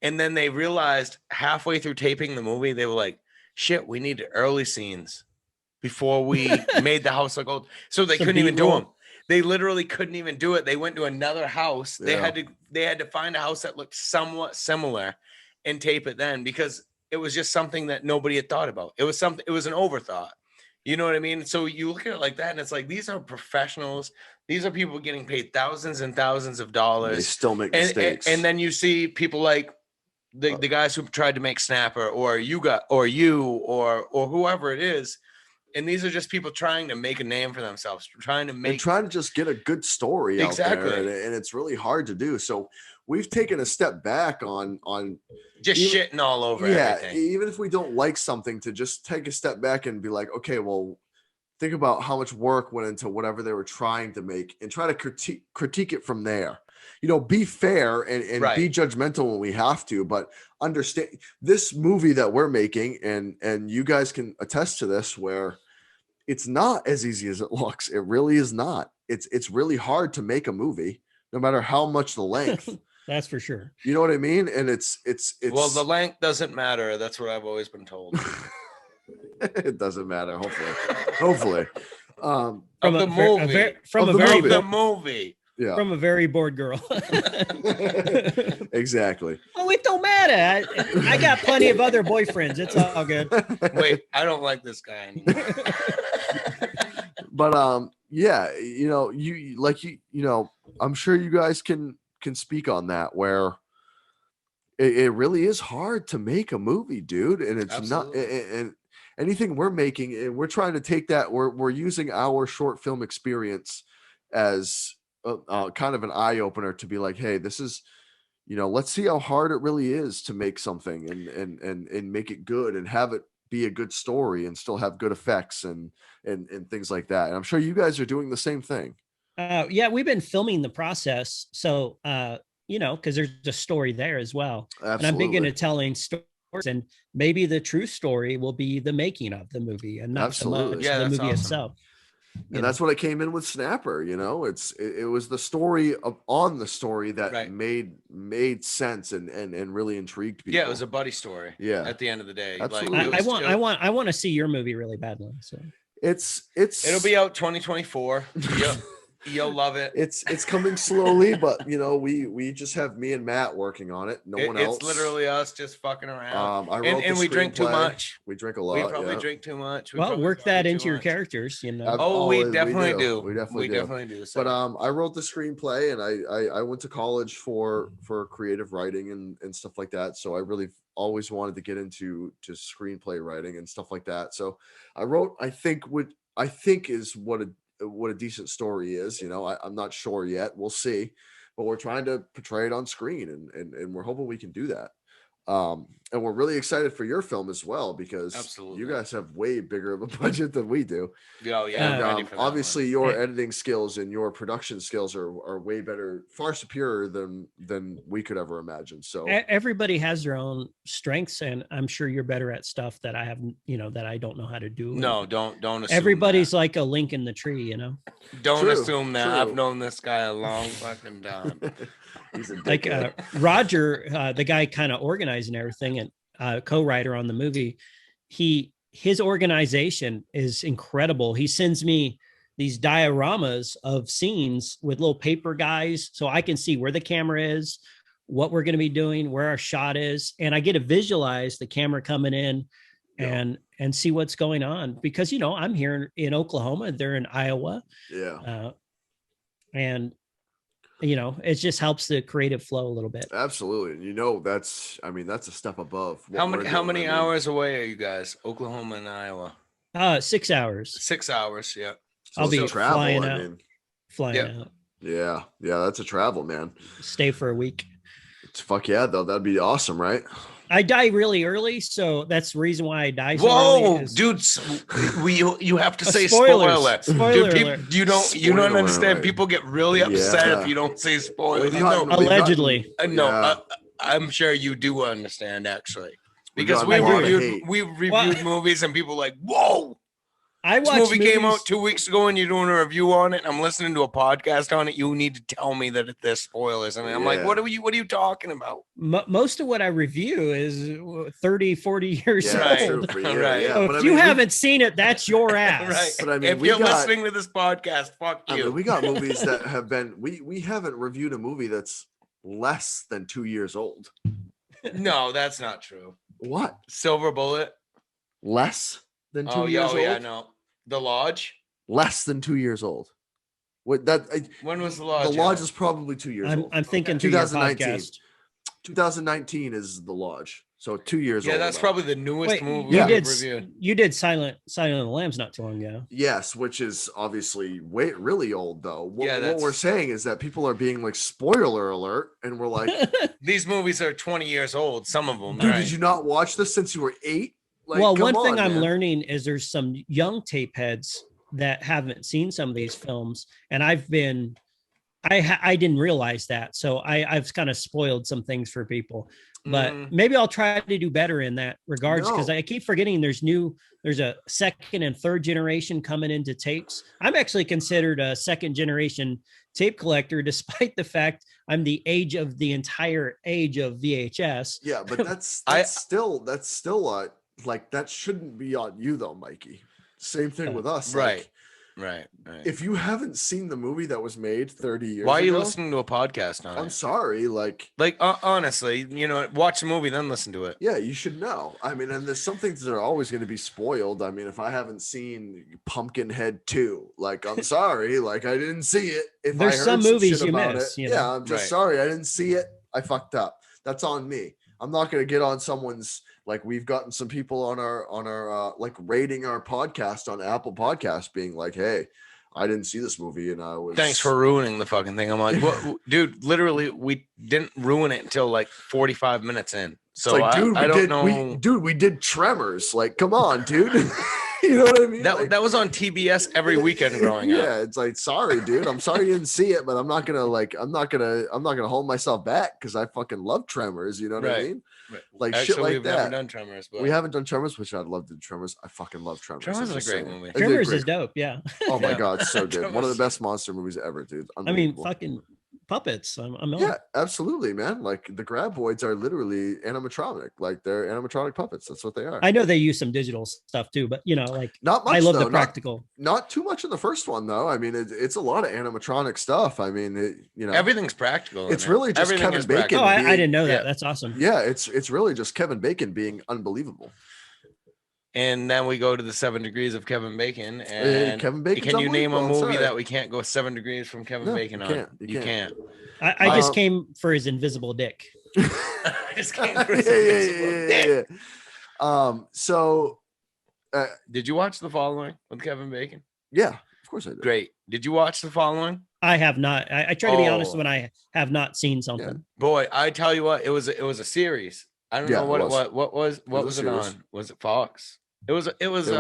And then they realized halfway through taping the movie, they were like, shit, we need early scenes before we made the house look old. So they couldn't even do them. They literally couldn't even do it. They went to another house. They had to find a house that looked somewhat similar and tape it then, because it was just something that nobody had thought about. It was an overthought. You know what I mean? So you look at it like that, and it's like, these are professionals. These are people getting paid thousands and thousands of dollars. They still make mistakes. And then you see people like the guys who tried to make Snapper, or whoever it is. And these are just people trying to make a name for themselves, trying to just get a good story out there. And it's really hard to do. So we've taken a step back on just shitting all over everything. Even if we don't like something, to just take a step back and be like, okay, well, think about how much work went into whatever they were trying to make, and try to critique it from there. Be fair and be judgmental when we have to, but understand this movie that we're making, and you guys can attest to this, where it's not as easy as it looks. It really is not. It's really hard to make a movie, no matter how much the length. That's for sure. You know what I mean? And it's well, the length doesn't matter. That's what I've always been told. It doesn't matter. Hopefully. From the movie. Yeah. From a very bored girl. Exactly. Oh, it don't matter. I got plenty of other boyfriends. It's all good. Wait, I don't like this guy anymore. But I'm sure you guys can speak on that, where it really is hard to make a movie, dude. And it's Absolutely. Not and anything we're making, and we're trying to take that, we're using our short film experience as kind of an eye opener to be like, hey, this is, let's see how hard it really is to make something and make it good and have it be a good story and still have good effects and things like that. And I'm sure you guys are doing the same thing. We've been filming the process. So, because there's a story there as well. Absolutely. And I'm big into telling stories, and maybe the true story will be the making of the movie and not so much the movie awesome. Itself. And that's what I came in with Snapper. It was the story on the story that made sense and really intrigued people. Yeah, it was a buddy story. Yeah, at the end of the day, absolutely. I want to see your movie really badly. So it'll be out 2024. You'll love it. It's coming slowly, but we just have me and Matt working on it. No one else. It's literally us just fucking around. And we drink too much. We drink a lot. We probably drink too much. Work that into your characters, we definitely do. We definitely do. So. But I wrote the screenplay, and I went to college for creative writing and stuff like that. So I really always wanted to get into screenplay writing and stuff like that. So I wrote, I think is what a decent story is. I'm not sure yet. We'll see, but we're trying to portray it on screen, and we're hoping we can do that. And we're really excited for your film as well, because Absolutely. you guys have way bigger of a budget than we do. Oh, yeah. And, I'm ready for that obviously one. your editing skills and your production skills are way better, far superior than we could ever imagine. So everybody has their own strengths, and I'm sure you're better at stuff that I haven't, that I don't know how to do. No, don't assume everybody's that. like a link in the tree, Don't True, assume that. true. I've known this guy a long fucking time. he's a like dickhead. Roger, the guy kind of organizing everything and co-writer on the movie. His organization is incredible. He sends me these dioramas of scenes with little paper guys, so I can see where the camera is, what we're going to be doing, where our shot is, and I get to visualize the camera coming in and see what's going on, because I'm here in Oklahoma, they're in Iowa, and it just helps the creative flow a little bit. Absolutely. That's a step above. How many hours away are you guys? Oklahoma and Iowa? 6 hours. 6 hours. Yeah. So I'll be travel, flying out. Out. Yeah, that's a travel, man. Stay for a week. Fuck yeah, though. That'd be awesome, right? I die really early, so that's the reason why I die so Whoa, early. dude! You have to say spoilers. spoiler. Dude, Alert. You don't Spoiler understand. alert. People get really upset Yeah. if you don't say spoilers. Well, Allegedly. I'm sure you do understand, actually, We because got a lot of hate. we reviewed movies and people like, whoa. I This watched movie came out 2 weeks ago and you're doing a review on it, and I'm listening to a podcast on it. You need to tell me that there's spoilers. I'm like, Yeah. what are you talking about? Most of what I review is 30, 40 years Yeah, Right. old. true for you. Right. Yeah, So but if I you mean, haven't seen it, that's your ass. Right. But I mean, if we you're got- listening to this podcast, fuck you. we got movies that have been. We haven't reviewed a movie that's less than 2 years old. No, that's not true. What? Silver Bullet. Less than 2 Oh, years old? yeah, no. The Lodge. Less than 2 years old. What that? When was The Lodge? The Lodge out? is probably 2 years old. I'm thinking Okay. through your 2019. podcast. 2019 is The Lodge, so 2 years old. Yeah, that's about. probably the newest Wait, movie Yeah. we've reviewed. you did Silent of the Lambs not too long ago. Yes, which is obviously really old though. What, Yeah, what that's- we're saying is that people are being like spoiler alert, and we're like, These movies are 20 years old. Some of them. dude, right? did you not watch this since you were 8? Like, well, come one thing on, I'm man. learning is there's some young tape heads that haven't seen some of these films, and I didn't realize that, so I've kind of spoiled some things for people. But maybe I'll try to do better in that regards, because No. I keep forgetting there's a second and third generation coming into tapes. I'm actually considered a second generation tape collector, despite the fact I'm the entire age of VHS. Yeah, but that's still like that shouldn't be on you though, Mikey. Same thing with us. Right. Like, Right. if you haven't seen the movie that was made 30 years Why are you ago, listening to a podcast on I'm it? sorry. Like, Honestly, watch the movie, then listen to it. yeah, you should know. I mean, and there's some things that are always going to be spoiled. I mean, if I haven't seen Pumpkinhead 2, like, I'm sorry, like I didn't see it. If There's I heard some movies shit you about miss, it, you know? yeah, I'm just Right. sorry I didn't see it. I fucked up. That's on me. I'm not going to get on someone's, like, we've gotten some people on our like rating our podcast on Apple Podcasts being like, hey, I didn't see this movie and I was Thanks for ruining the fucking thing. I'm like, what, dude, literally, we didn't ruin it until like 45 minutes in. It's So like, dude, I don't know. we did Tremors. Like, come on, dude. You know what I mean? Like, That was on TBS every weekend growing up. yeah, it's like, sorry, dude. I'm sorry you didn't see it, but I'm not gonna hold myself back because I fucking love Tremors. You know what I Right. mean? Right. Like Actually, shit like we've that. never done Tremors, but We haven't done Tremors, which I'd love to do Tremors. I fucking love Tremors. Tremors I'm is a just great saying. movie. It's a Tremors great- is dope. Yeah. Oh my Yeah. god, so good. One of Tremors- the best monster movies ever, dude. I mean, Unbelievable. fucking puppets. I'm on. Yeah, absolutely, man. Like the graboids are literally animatronic. Like they're animatronic puppets. That's what they are. I know they use some digital stuff too, but like Not much. I love though. the practical. Not too much in the first one though. I mean, it's a lot of animatronic stuff. I mean, everything's practical. in It's it. really just Everything Kevin is Bacon. practical. Oh, I being- didn't know that. yeah. That's awesome. Yeah, it's really just Kevin Bacon being unbelievable. And then we go to the 7 degrees of Kevin Bacon. And Kevin Bacon's can you name a unbelievable, I'm movie sorry. that we can't go 7 degrees from Kevin No, Bacon you on? can't. You can't. I just Um, came for his invisible dick. I just can't. yeah. So, Did you watch The Following with Kevin Bacon? yeah, of course I did. Great. Did you watch The Following? I have not. I try to be honest Oh. when I have not seen something. Boy, I tell you what, it was a series. I don't Yeah, know it what was. what was was a it series. on? Was it Fox? It was It wasn't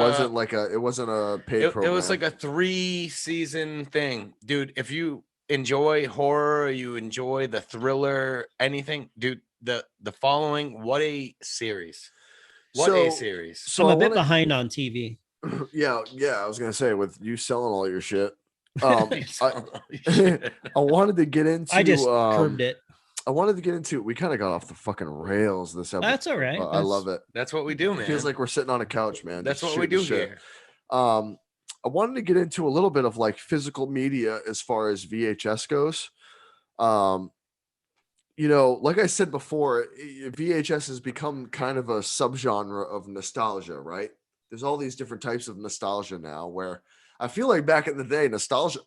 a paid it program. was like a 3-season thing, dude. If you enjoy horror, you enjoy the thriller, anything, dude. The following, what a series! What a series! So I'm I a bit wanna, behind on TV. yeah, I was gonna say with you selling all your shit. You sound like shit. I wanted to get into. I just curbed it. I wanted to get into. We kind of got off the fucking rails this episode. That's all right. but I love it. That's what we do, man. It feels like we're sitting on a couch, man. That's just what we shooting do shit. here. I wanted to get into a little bit of like physical media as far as VHS goes. Like I said before, VHS has become kind of a subgenre of nostalgia, right? There's all these different types of nostalgia now where I feel like back in the day, nostalgia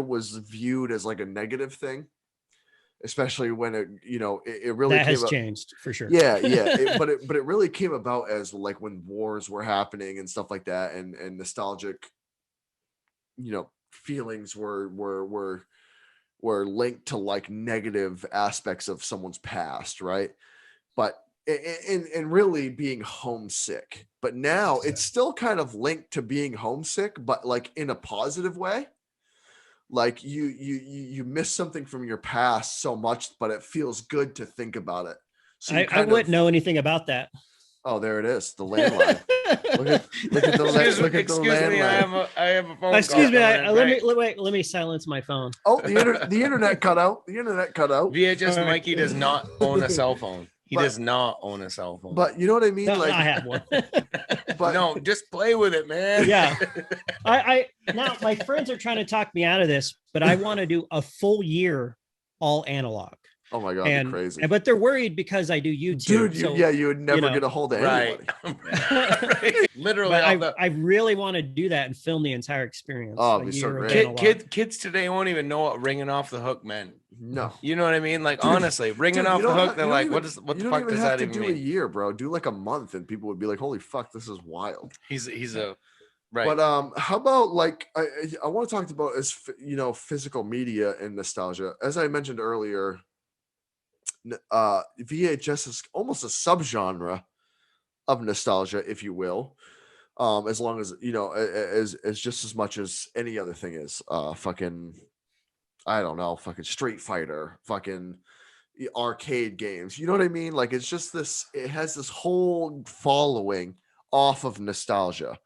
was viewed as like a negative thing, especially when it really That came has up. changed for sure. Yeah, but it really came about as like when wars were happening and stuff like that, and nostalgic, feelings were linked to like negative aspects of someone's past, right? But and really being homesick. But now it's still kind of linked to being homesick, but like in a positive way. Like you miss something from your past so much, but it feels good to think about it. So I wouldn't know anything about that. Oh, there it is, the landline. look at the Excuse me, landline. I have a phone Excuse call me. coming in. Let me silence my phone. Oh, the internet cut out. The internet cut out. VHS Mikey does not own a cell phone. He But- does not own a cell phone. But you know what I mean? No, like I have one. but no, just play with it, man. Yeah. I now my friends are trying to talk me out of this, but I want to do a full year all analog. oh my god, And crazy. but they're worried because I do YouTube. Dude, so, you would never know, get a hold of Right. anybody. Right. Literally, but I really want to do that and film the entire experience. Oh, a it'd be so year of great. analog. kids today won't even know what ringing off the hook meant. No. You know what I mean? Like, Dude, honestly, ringing Dude, off you the don't hook, have- they're you don't like, even- what the you don't fuck even does have that to even do a mean? year, bro. Do like a month and people would be like, holy fuck, this is wild. He's a right. But how about like I want to talk about as physical media and nostalgia. As I mentioned earlier, VHS is almost a subgenre of nostalgia, if you will. As long as as just as much as any other thing is. Fucking I don't know, fucking Street Fighter, fucking arcade games. You know what I mean? Like it's just this. It has this whole following off of nostalgia,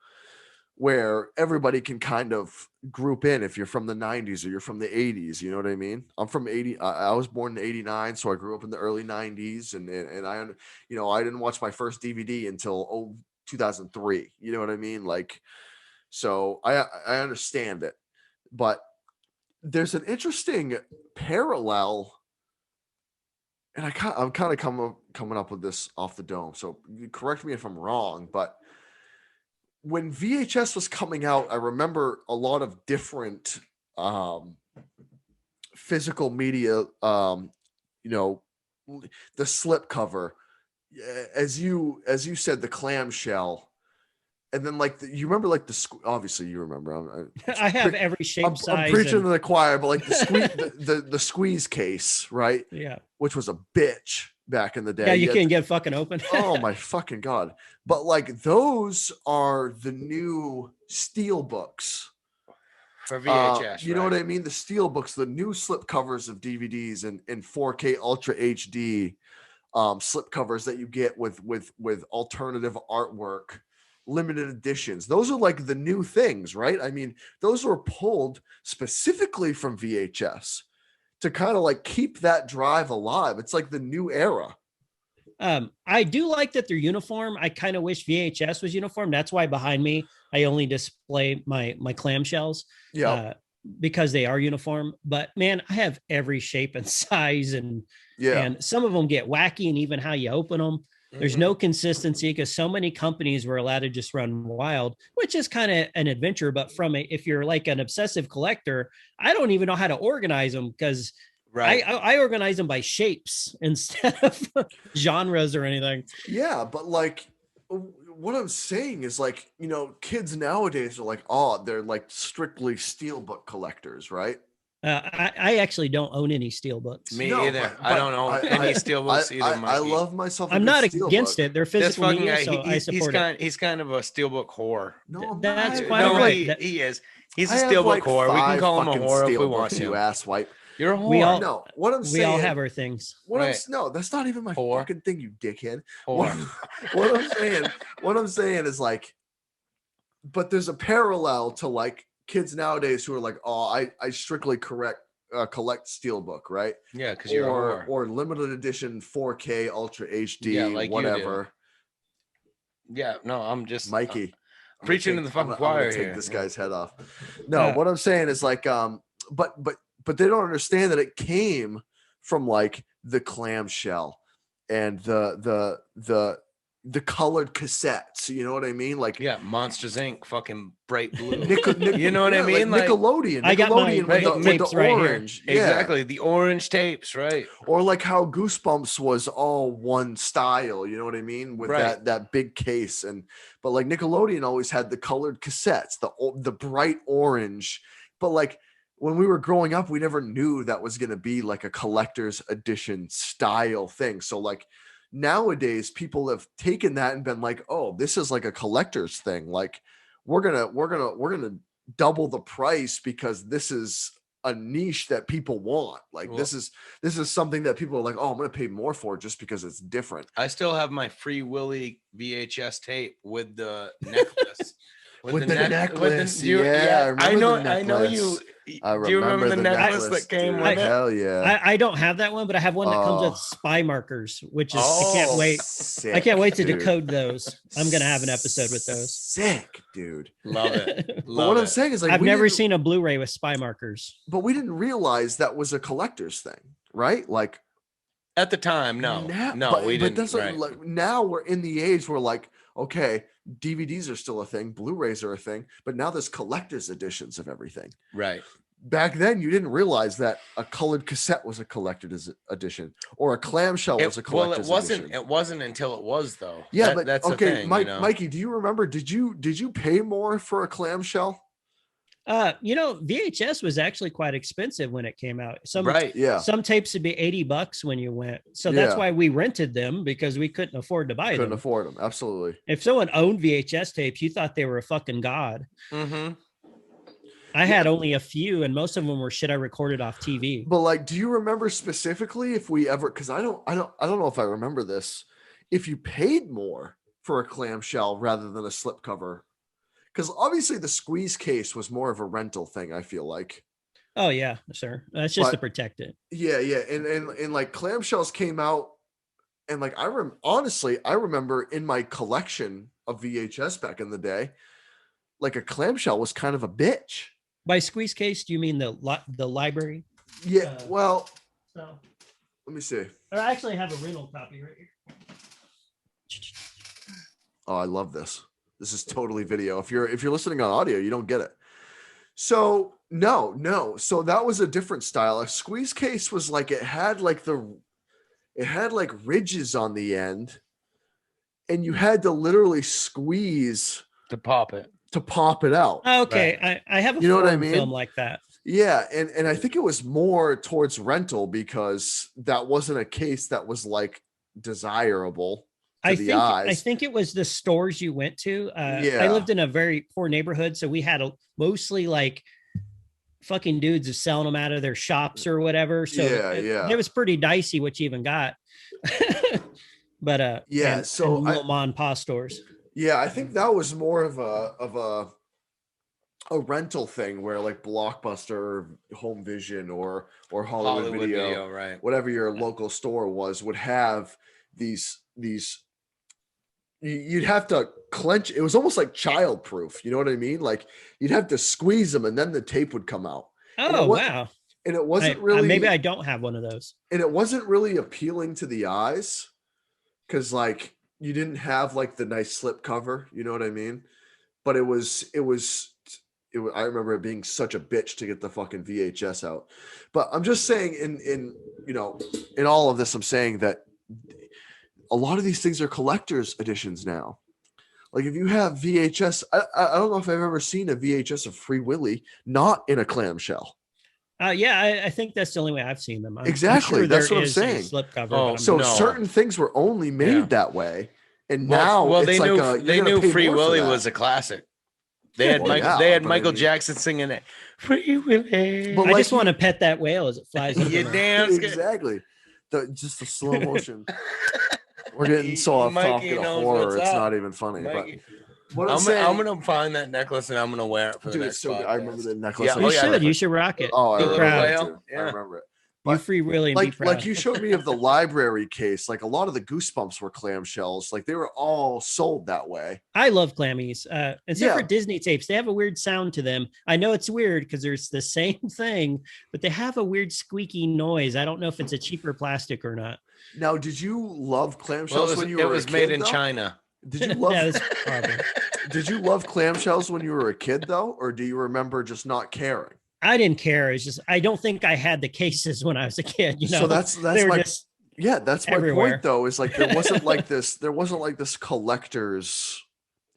where everybody can kind of group in if you're from the 90s or you're from the 80s. You know what I mean? I'm from 80. I was born in 89, so I grew up in the early 90s, and I I didn't watch my first DVD until 2003. You know what I mean? Like, so I understand it, but there's an interesting parallel, and I'm kind of coming up with this off the dome. So you correct me if I'm wrong, but when VHS was coming out, I remember a lot of different physical media. The slipcover, as you said, the clamshell, and then like you remember like obviously you remember. I have every shape, size. I'm preaching to the choir, but like the squeeze, the squeeze case, right? Yeah, which was a bitch back in the day. yeah, you can't get fucking open. Oh my fucking god! But like those are the new steel books For VHS, you know what I mean? The steel books, the new slip covers of DVDs and 4K Ultra HD slip covers that you get with alternative artwork, limited editions. Those are like the new things, right? I mean, those were pulled specifically from VHS to kind of like keep that drive alive. It's like the new era. I do like that they're uniform. I kind of wish VHS was uniform. That's why behind me, I only display my clamshells. Yeah. Because they are uniform. But man, I have every shape and size, and some of them get wacky, and even how you open them. There's no consistency because so many companies were allowed to just run wild, which is kind of an adventure. But if you're like an obsessive collector, I don't even know how to organize them because I organize them by shapes instead of genres or anything. Yeah, but like what I'm saying is like, kids nowadays are like, they're like strictly steelbook collectors, right? I actually don't own any steelbooks. Me No, either. but- I don't know any I- steelbooks either. I Mikey. love myself. a I'm good not steelbook. against it. They're this physical fucking media, guy. so I support it. He's kind of a steelbook whore. No, I'm That's not. quite No, right. he is. He's a I have, steelbook like, whore. We can 5 call him a fucking whore if we steelbooks, want you to. asswipe. You're a whore. We all- No, what I'm We saying. all have our things. Right. No, that's not even my Whore. fucking thing, you dickhead. Whore. What I'm saying is like, but there's a parallel to like kids nowadays who are like, oh, I strictly collect steelbook, right? Yeah, because you're a whore. Or limited edition 4K Ultra HD, Yeah, like you do. whatever. Yeah, no, I'm just Mikey, I'm preaching gonna in the fucking I'm gonna choir take here. this guy's head off. No, what I'm saying is like, but they don't understand that it came from like the clamshell and the colored cassettes. You know what I mean? Like, Yeah, Monsters Inc. Fucking bright blue. You know what I mean? Like Like- Nickelodeon. I got my Nickelodeon with the tapes right here. orange. Yeah. Exactly, the orange tapes, right? Or like how Goosebumps was all one style, you know what I mean? With Right. that big case. But like Nickelodeon always had the colored cassettes, the bright orange. But like when we were growing up, we never knew that was gonna be like a collector's edition style thing. So like nowadays people have taken that and been like, oh, this is like a collector's thing. Like we're gonna double the price because this is a niche that people want. Like Well- this is something that people are like, oh, I'm gonna pay more for just because it's different. I still have my Free Willy VHS tape with the necklace. With the necklace. you- Yeah, I remember the I know you. I Do you remember the necklace that came dude. with it? Hell yeah. I don't have that one, but I have one that comes Oh. with spy markers, which is Oh. I can't wait. Sick, I can't wait to dude. decode those. I'm gonna have an episode with those. Sick, dude. Love it. But Love what I'm it. saying is like I've we never didn't- seen a Blu-ray with spy markers. but we didn't realize that was a collector's thing, right? Like At the time, no, we didn't. That's what, right. like, now we're in the age where like, okay, DVDs are still a thing, Blu-rays are a thing, but now there's collector's editions of everything. Right. Back then, you didn't realize that a colored cassette was a collector's edition, or a clamshell was a Well, collector's it wasn't. edition. It wasn't until it was though. Yeah, but that's okay, the thing, Mike, you know? Mikey, do you remember? Did you pay more for a clamshell? VHS was actually quite expensive when it came out. Right. Yeah, Some tapes would be $80 when you went. So that's Yeah. why we rented them, because we couldn't afford to buy couldn't them. afford them. Absolutely. If someone owned VHS tapes, you thought they were a fucking god. Mm-hmm. I had only a few, and most of them were shit I recorded off TV. But like, do you remember specifically if we ever? Because I don't know if I remember this. If you paid more for a clamshell rather than a slipcover, because obviously the squeeze case was more of a rental thing. I feel like. Oh yeah, sir. That's just to But- protect it. Yeah, and like clamshells came out, and like honestly, I remember in my collection of VHS back in the day, like a clamshell was kind of a bitch. By squeeze case, do you mean the library? Yeah, well, So, let me see. I actually have a rental copy right here. Oh, I love this. This is totally video. If you're listening on audio, you don't get it. So no. So that was a different style. A squeeze case was like it had like ridges on the end, and you had to literally squeeze To pop it. to pop it out. Okay, I have a You know what I foreign mean? film like that. Yeah, and I think it was more towards rental because that wasn't a case that was like desirable to I the think eyes. I think it was the stores you went to. I Yeah. lived in a very poor neighborhood, so we had mostly like fucking dudes is selling them out of their shops or whatever. So Yeah. it was pretty dicey what you even got. But Yeah, and so little mom and pa stores. Yeah, I think that was more of a rental thing where like Blockbuster or Home Vision or Hollywood, Video, right? whatever your local store was, would have these you'd have to clench. It was almost like child proof. You know what I mean? Like you'd have to squeeze them and then the tape would come out. Oh what- wow. And it wasn't really maybe I don't have one of those. and it wasn't really appealing to the eyes because like you didn't have like the nice slip cover, you know what I mean? But it was I remember it being such a bitch to get the fucking VHS out. But I'm just saying in all of this, I'm saying that a lot of these things are collector's editions now. Like if you have VHS, I don't know if I've ever seen a VHS of Free Willy not in a clamshell. Yeah, I think that's the only way I've seen them. I'm Exactly, sure that's there what I'm is a saying. slipcover. Oh, but I'm So not sure. certain things were only made Yeah. that way, and now Well, it's they like knew you're they gonna knew pay Free more for Willy that. was a classic. They had Well, yeah, they had but I Michael mean- Jackson singing it. Free Willy. But I like just want to you- pet that whale as it flies over. You me. damn scared. exactly. Just the slow motion. We're getting so off Mikey topic of knows horror. what's It's up. not even funny. Mikey. But what I'm I'm saying, gonna find that necklace and I'm gonna wear it for the dude, next it's so good. podcast. I remember the necklace. Yeah, that You oh, yeah, should. You perfect. should rock it. Oh, I Be The remember proud. it, whale? dude. I Yeah. remember it. You But free Willy and be proud. like you showed me of the library case, like a lot of the Goosebumps were clamshells. Like they were all sold that way. I love clammies. Except for Yeah. Disney tapes, they have a weird sound to them. I know it's weird because there's the same thing, but they have a weird squeaky noise. I don't know if it's a cheaper plastic or not. Now, did you love clamshells Well, when you it were was a made kid, in though? China. Did you love Yeah, that's probably. Did you love clamshells when you were a kid though, or do you remember just not caring? I didn't care. It's just I don't think I had the cases when I was a kid. You know, So that's they were my just that's my everywhere. point though. Is like there wasn't like this collector's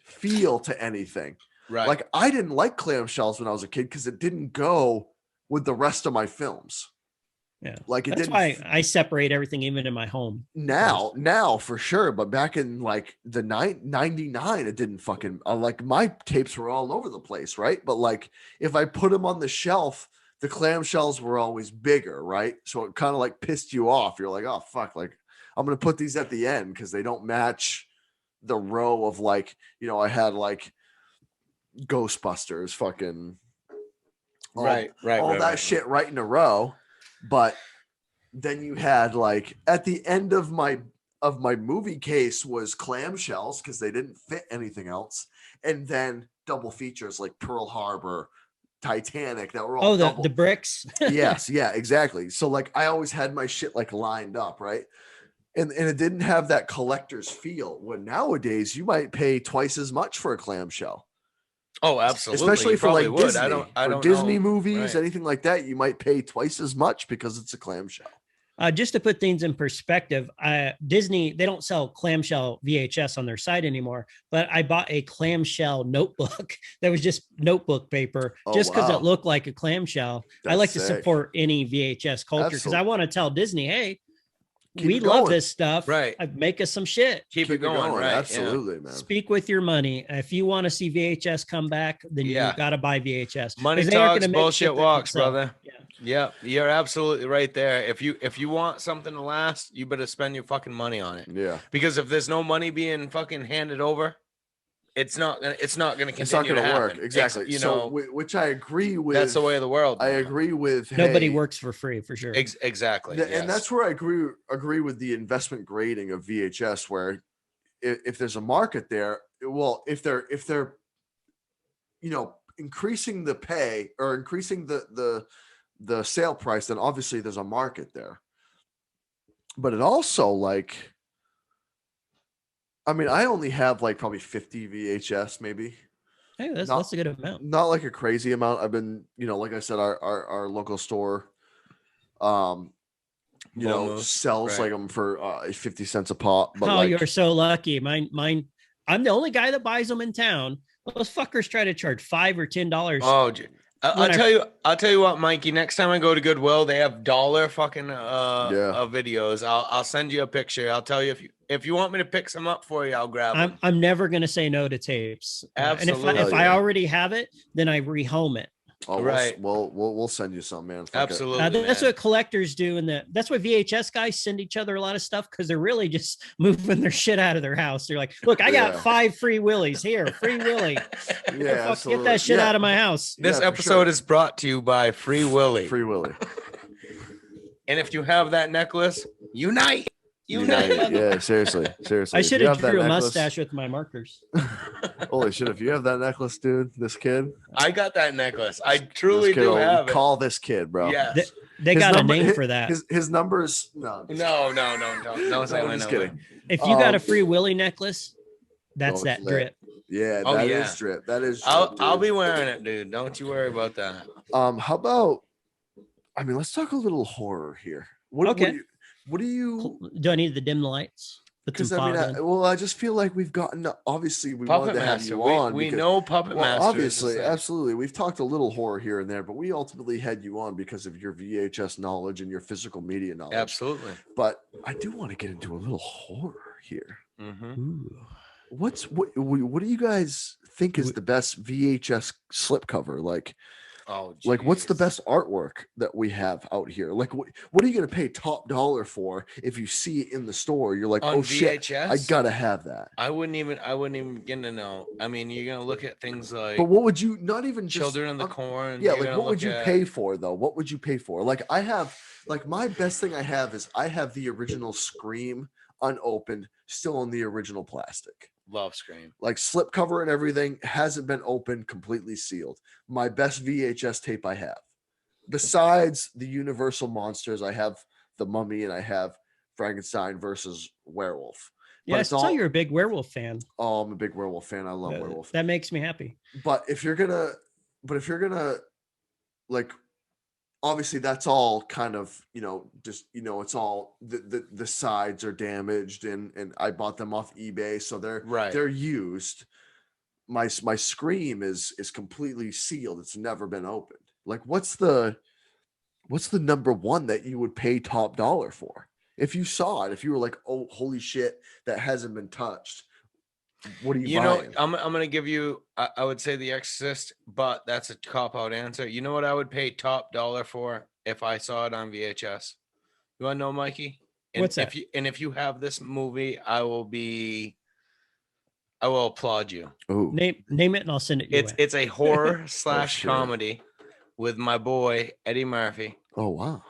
feel to anything. Right. Like I didn't like clamshells when I was a kid because it didn't go with the rest of my films. Yeah, Like it that's didn't. why I separate everything even in my home. Now for sure, but back in like the 99, it didn't fucking like my tapes were all over the place, right? But like if I put them on the shelf, the clamshells were always bigger, right? So it kind of like pissed you off. You're like, oh fuck, like I'm gonna put these at the end because they don't match the row of like, I had like Ghostbusters, fucking all that shit right in a row. But then you had like at the end of my movie case was clamshells because they didn't fit anything else, and then double features like Pearl Harbor, Titanic that were all The bricks. yes, yeah, exactly. So like I always had my shit like lined up, right? And it didn't have that collector's feel. When nowadays you might pay twice as much for a clamshell. Oh, absolutely. Especially You for like probably would. Disney. I For don't Disney know. movies, Right. anything like that, you might pay twice as much because it's a clamshell. Just to put things in perspective, Disney, they don't sell clamshell VHS on their site anymore, but I bought a clamshell notebook that was just notebook paper Oh, just because wow. it looked like a clamshell. I That's like to sick. support any VHS culture because I Absolutely. want to tell Disney, hey, Keep we it love going. this stuff. Right. Make us some shit. Keep it going. Right. Absolutely, man. Speak with your money. If you want to see VHS come back, then Yeah. you got to buy VHS. Money 'Cause they aren't talks, gonna make bullshit shit that walks, can sell. brother. Yeah. Yeah, you're absolutely right there. If you want something to last, you better spend your fucking money on it. Yeah. Because if there's no money being fucking handed over, it's not gonna It's not continue going to to work. happen. Exactly. You So, know, which I agree with. that's the way of the world. I now. agree with. Nobody hey, works for free for sure. Exactly. And yes. that's where I agree with the investment grading of VHS, where if there's a market there, well, if they're increasing the pay or increasing the sale price, then obviously there's a market there. But it also like, I mean, I only have like probably 50 VHS, maybe. Hey, that's Not- a good amount. Not like a crazy amount. I've been, like I said, our local store, Almost, sells right. like them for 50 cents a pop. But Oh, like, you're so lucky. Mine. I'm the only guy that buys them in town. Those fuckers try to charge $5 or $10. Oh, When I'll tell you what, Mikey. Next time I go to Goodwill, they have dollar fucking videos. I'll send you a picture. I'll tell you if you want me to pick some up for you, I'll grab them. I'm never gonna say no to tapes. And Absolutely. if I already have it, then I rehome it. oh, right. We'll send you some, man. Fuck it. Absolutely. That's man. what collectors do, and that's why VHS guys send each other a lot of stuff because they're really just moving their shit out of their house. They're like, "Look, I got Yeah. 5 free willies here, free willy. Yeah, Get that shit Yeah. out of my house." This Yeah, for episode sure. is brought to you by Free Willy. Free Willy. And if you have that necklace, unite. Unite. Yeah, seriously. I If should you have that drew a necklace- mustache with my markers. Holy shit! If you have that necklace, dude, this kid, I got that necklace. I this truly kid do will have it. call this kid, bro. Yes. They His got number- a name his- for that. His numbers. No. No. Don't say I'm my just number. kidding. If you got a Um, free willy necklace, that's oh, that it's drip. Yeah, Oh, that is yeah. drip. That is. Drip, I'll dude. be wearing it, dude. Don't you worry about that. How about? I mean, let's talk a little horror here. What Okay. do you? Do I need the dim lights? Because I mean, I just feel like we've gotten. Obviously, we Puppet wanted to have Master. you on. We because, know Puppet well, Master. obviously, absolutely. We've talked a little horror here and there, but we ultimately had you on because of your VHS knowledge and your physical media knowledge. Absolutely. But I do want to get into a little horror here. Mm-hmm. What do you guys think is the best VHS slipcover? Like, what's the best artwork that we have out here? Like, what are you gonna pay top dollar for if you see it in the store? You're like, on oh VHS? shit, I gotta have that. I wouldn't even begin to know. I mean, you're gonna look at things like. But what would you not even Children of the Corn? Yeah, like what would you pay for though? What would you pay for? Like I have, like my best thing I have is I have the original Scream unopened, still on the original plastic. Love Scream. Like slipcover and everything hasn't been opened, completely sealed. My best VHS tape I have. Besides the Universal monsters, I have The Mummy and I have Frankenstein versus Werewolf. Yeah, I saw you're a big werewolf fan. Oh, I'm a big werewolf fan. I love werewolf. That makes me happy. But if you're gonna like, obviously that's all kind of, just, it's all the sides are damaged and I bought them off eBay. So they're used. My Scream is completely sealed. It's never been opened. Like what's the number one that you would pay top dollar for? If you saw it, if you were like, oh, holy shit, that hasn't been touched. What are you buying? I'm going to give you, I would say The Exorcist, but that's a cop-out answer. You know what I would pay top dollar for if I saw it on VHS? You want to know, Mikey? What's that? If you have this movie, I will applaud you. Ooh. Name it and I'll send it. It's a horror / comedy with my boy Eddie Murphy. Oh wow,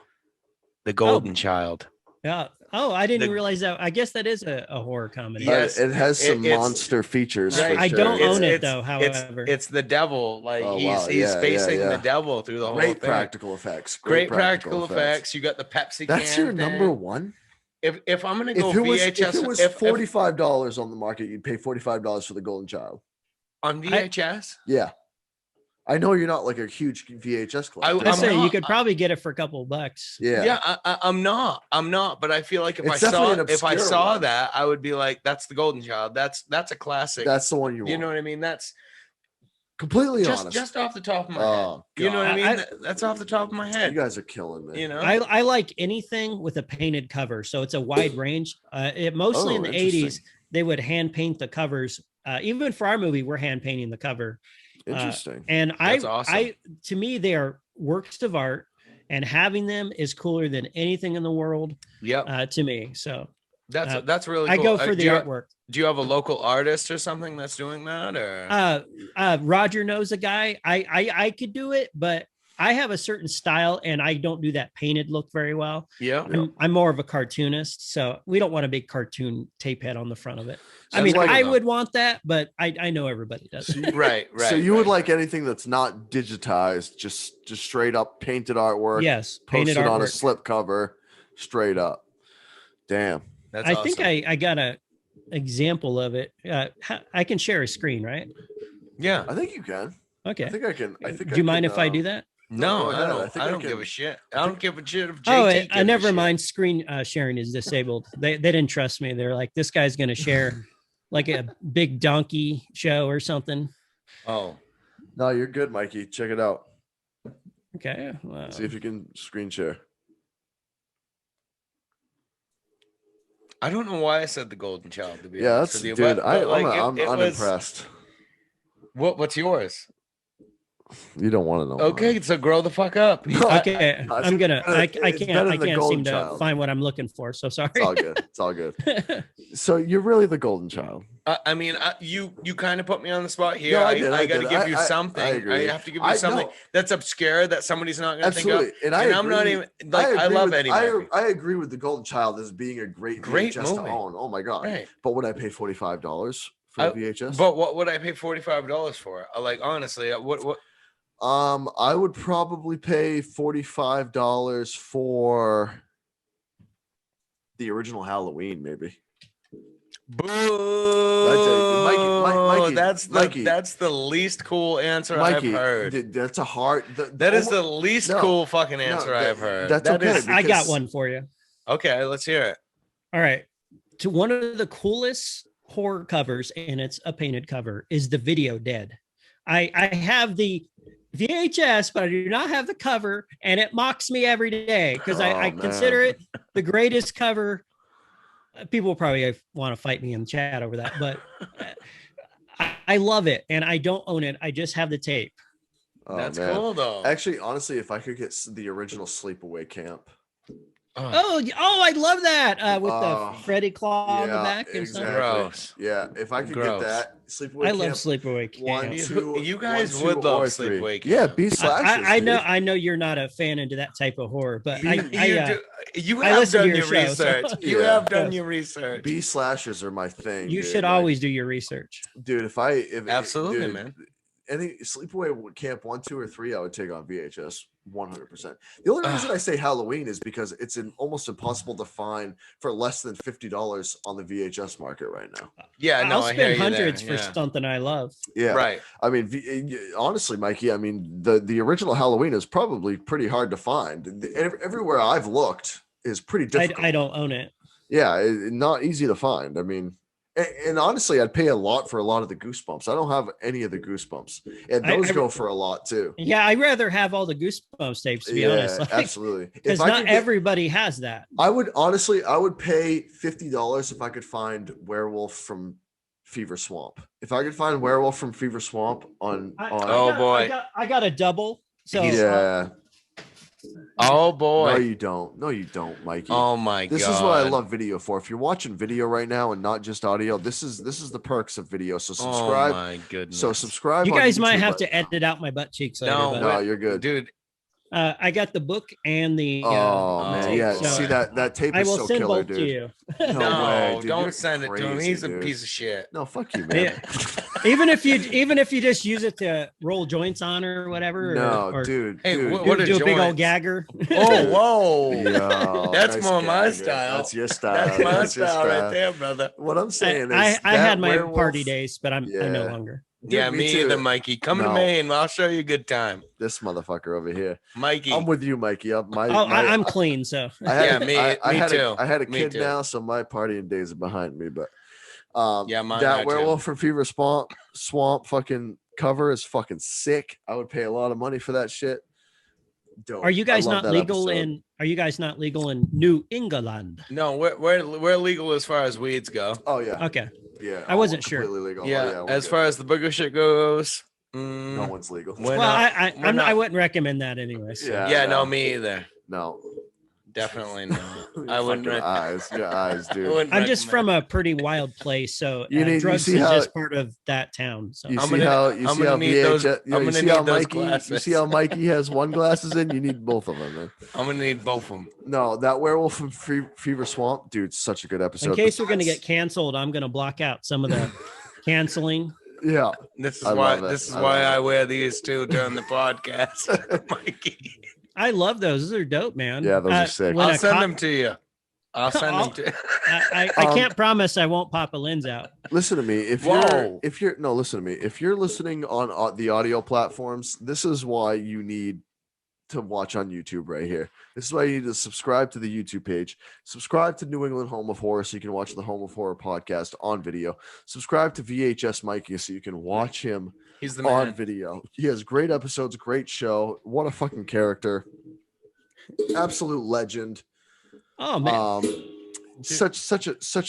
The Golden Child. Yeah. Oh, I didn't realize that. I guess that is a horror comedy. Yes, it has some monster features. Right. I don't own it though. However, it's the devil. Like he's facing the devil through the whole thing. Practical effects. Great practical effects. You got the Pepsi. That's your number one. If I'm gonna go VHS, if it was $45 on the market, you'd pay $45 for The Golden Child on VHS. Yeah. I know you're not like a huge VHS collector. I say you could probably get it for a couple of bucks. Yeah. I'm not, but I feel like if I saw that, I would be like, that's The Golden Child. That's a classic. That's the one you want. You know what I mean? That's completely honest. Just off the top of my head. You know what I mean? That's off the top of my head. You guys are killing me. You know, I like anything with a painted cover, so it's a wide range. Mostly in the 80s, they would hand paint the covers. Even for our movie, we're hand painting the cover. Interesting. And That's awesome. To me, they are works of art, and having them is cooler than anything in the world. Yeah. To me, so that's really cool. I go for the artwork. Do you have a local artist or something that's doing that, or? Roger knows a guy. I could do it, but I have a certain style, and I don't do that painted look very well. Yeah. I'm more of a cartoonist, so we don't want a big cartoon tape head on the front of it. That's I mean, I would want that, but I know everybody does. Right. So you would like anything that's not digitized, just straight up painted artwork. Yes, painted on a slip cover, straight up. Damn. That's I awesome. think I got a example of it. I can share a screen, right? Yeah, I think you can. Okay. I think I can. Do you mind if I do that? No, I I don't give a shit. I don't give a shit if JT I never mind. Screen sharing is disabled. They didn't trust me. They're like, this guy's going to share like a big donkey show or something. Oh, no, you're good, Mikey. Check it out. Okay. See if you can screen share. I don't know why I said The Golden Child. To be honest with you, dude. I'm unimpressed. What's yours? You don't want to know. Okay, so grow the fuck up. Okay, I can't seem to find what I'm looking for. So sorry. It's all good. It's all good. So you're really the Golden Child. I mean, you kind of put me on the spot here. No, I got to give you something. I have to give you something that's obscure that somebody's not going to think of. And I'm not even like I love Eddie Murphy. I agree with The Golden Child as being a great VHS movie to own. Oh my god! Right. But would I pay $45 for VHS? But what would I pay $45 for? Like honestly, what? I would probably pay $45 for the original Halloween, maybe. Boo! Mikey, that's the least cool answer I've heard. That's a hard. That is the least cool fucking answer I've heard. That's okay. I got one for you. Okay, let's hear it. All right. to one of the coolest horror covers, and it's a painted cover, is the Video Dead. I have the VHS, but I do not have the cover, and it mocks me every day because I consider it the greatest cover. People will probably want to fight me in the chat over that, but I love it, and I don't own it. I just have the tape. Oh, That's man. cool though. Actually, honestly, if I could get the original Sleepaway Camp. Oh, I love that with the Freddy claw on the back and exactly. stuff. Gross. Yeah, if I could Gross. get that Sleepaway I Camp. love Sleepaway Camp. 1, 2, You guys 1, 2, would love or 3. Sleepaway Camp. Yeah, B slashers. I know you're not a fan into that type of horror, but You I have listen to done your your show, so- research. You Yeah. have done your research. B slashers are my thing. you dude. should Like, always do your research. dude. If Absolutely, dude, man. Any Sleepaway Camp 1, 2, or 3, I would take on VHS 100%. The only reason I say Halloween is because it's almost impossible to find for less than $50 on the VHS market right now. Yeah, no, I'll I hear spend you hundreds there. for Yeah. something I love. Yeah, Right. I mean, honestly, Mikey, I mean, the original Halloween is probably pretty hard to find. Everywhere I've looked is pretty difficult. I don't own it. Yeah, not easy to find. I mean, and honestly, I'd pay a lot for a lot of the Goosebumps. I don't have any of the Goosebumps, and those go for a lot too. Yeah, I'd rather have all the Goosebumps tapes, to be honest. Like, absolutely. because not everybody has that. I would pay $50 if I could find Werewolf from Fever Swamp. If I could find Werewolf from Fever Swamp on I got a double. So yeah. Oh boy. No, you don't. No, you don't, Mikey. Oh my god. This is what I love video for. If you're watching video right now and not just audio, this is the perks of video. So subscribe. Oh my goodness. So subscribe. you on guys might YouTube, have but- to edit out my butt cheeks. Later, No, but, No, you're good. dude. I got the book and the. Oh man, tape, yeah. so See that tape I is will so send killer, both to dude. you. No, No, way, dude. You're don't send it to him. crazy, He's a dude. piece of shit. No, fuck you, man. even if you just use it to roll joints on or whatever. No, or dude. Hey, dude. what a do a big old joint. gagger. Oh, whoa. Yo, That's nice more my gagger. style. That's your style. That's my your style right there, brother. What I'm saying is, I that had my werewolf- party days, but I'm no Yeah. longer. Dude, Yeah, me too. either, Mikey. Come to No. Maine. I'll show you a good time. This motherfucker over here. Mikey. I'm with you, Mikey. I'm clean, so Yeah, me too. I had a Me kid too. now, so my partying days are behind me. But Yeah, mine are that too. Werewolf from Fever Swamp fucking cover is fucking sick. I would pay a lot of money for that shit. Dope. are you guys I love not that legal episode. in? Are you guys not legal in New England? No, we're legal as far as weeds go. Oh yeah, Okay, yeah. I wasn't sure. Completely legal. Yeah, we're as good. far as the booger shit goes, no one's legal. we're well, not- we're not- I wouldn't recommend that anyway. So. Yeah. yeah, no, me either. No, Definitely not. Your I wouldn't. fucking eyes, your eyes, I dude. wouldn't I'm just recommend- from a pretty wild place, so You drugs see is how- just part of that town. So You I'm see gonna- how I'm you see gonna how need those- VHS, I'm gonna you see need how those Mikey you glasses. see how Mikey has one glasses in. You need both of them, man. I'm gonna need both of them. No, that Werewolf from Fever Swamp, dude, such a good episode. in case we're gonna Besides- get canceled, I'm gonna block out some of the canceling. yeah, This is I why. love it. This is I why love I it. wear these two during the podcast, Mikey. I love those. Those are dope, man. Yeah, those are sick. when I'll a send cop- them to you. I'll send them to. I can't promise I won't pop a lens out. listen to me. If Whoa. you're no, listen to me. If you're listening on the audio platforms, this is why you need to watch on YouTube right here. This is why you need to subscribe to the YouTube page. Subscribe to New England Home of Horror so you can watch the Home of Horror podcast on video. Subscribe to VHS Mikey so you can watch him He's the on man. video. He has great episodes, great show. What a fucking character. Absolute legend. Oh man, Such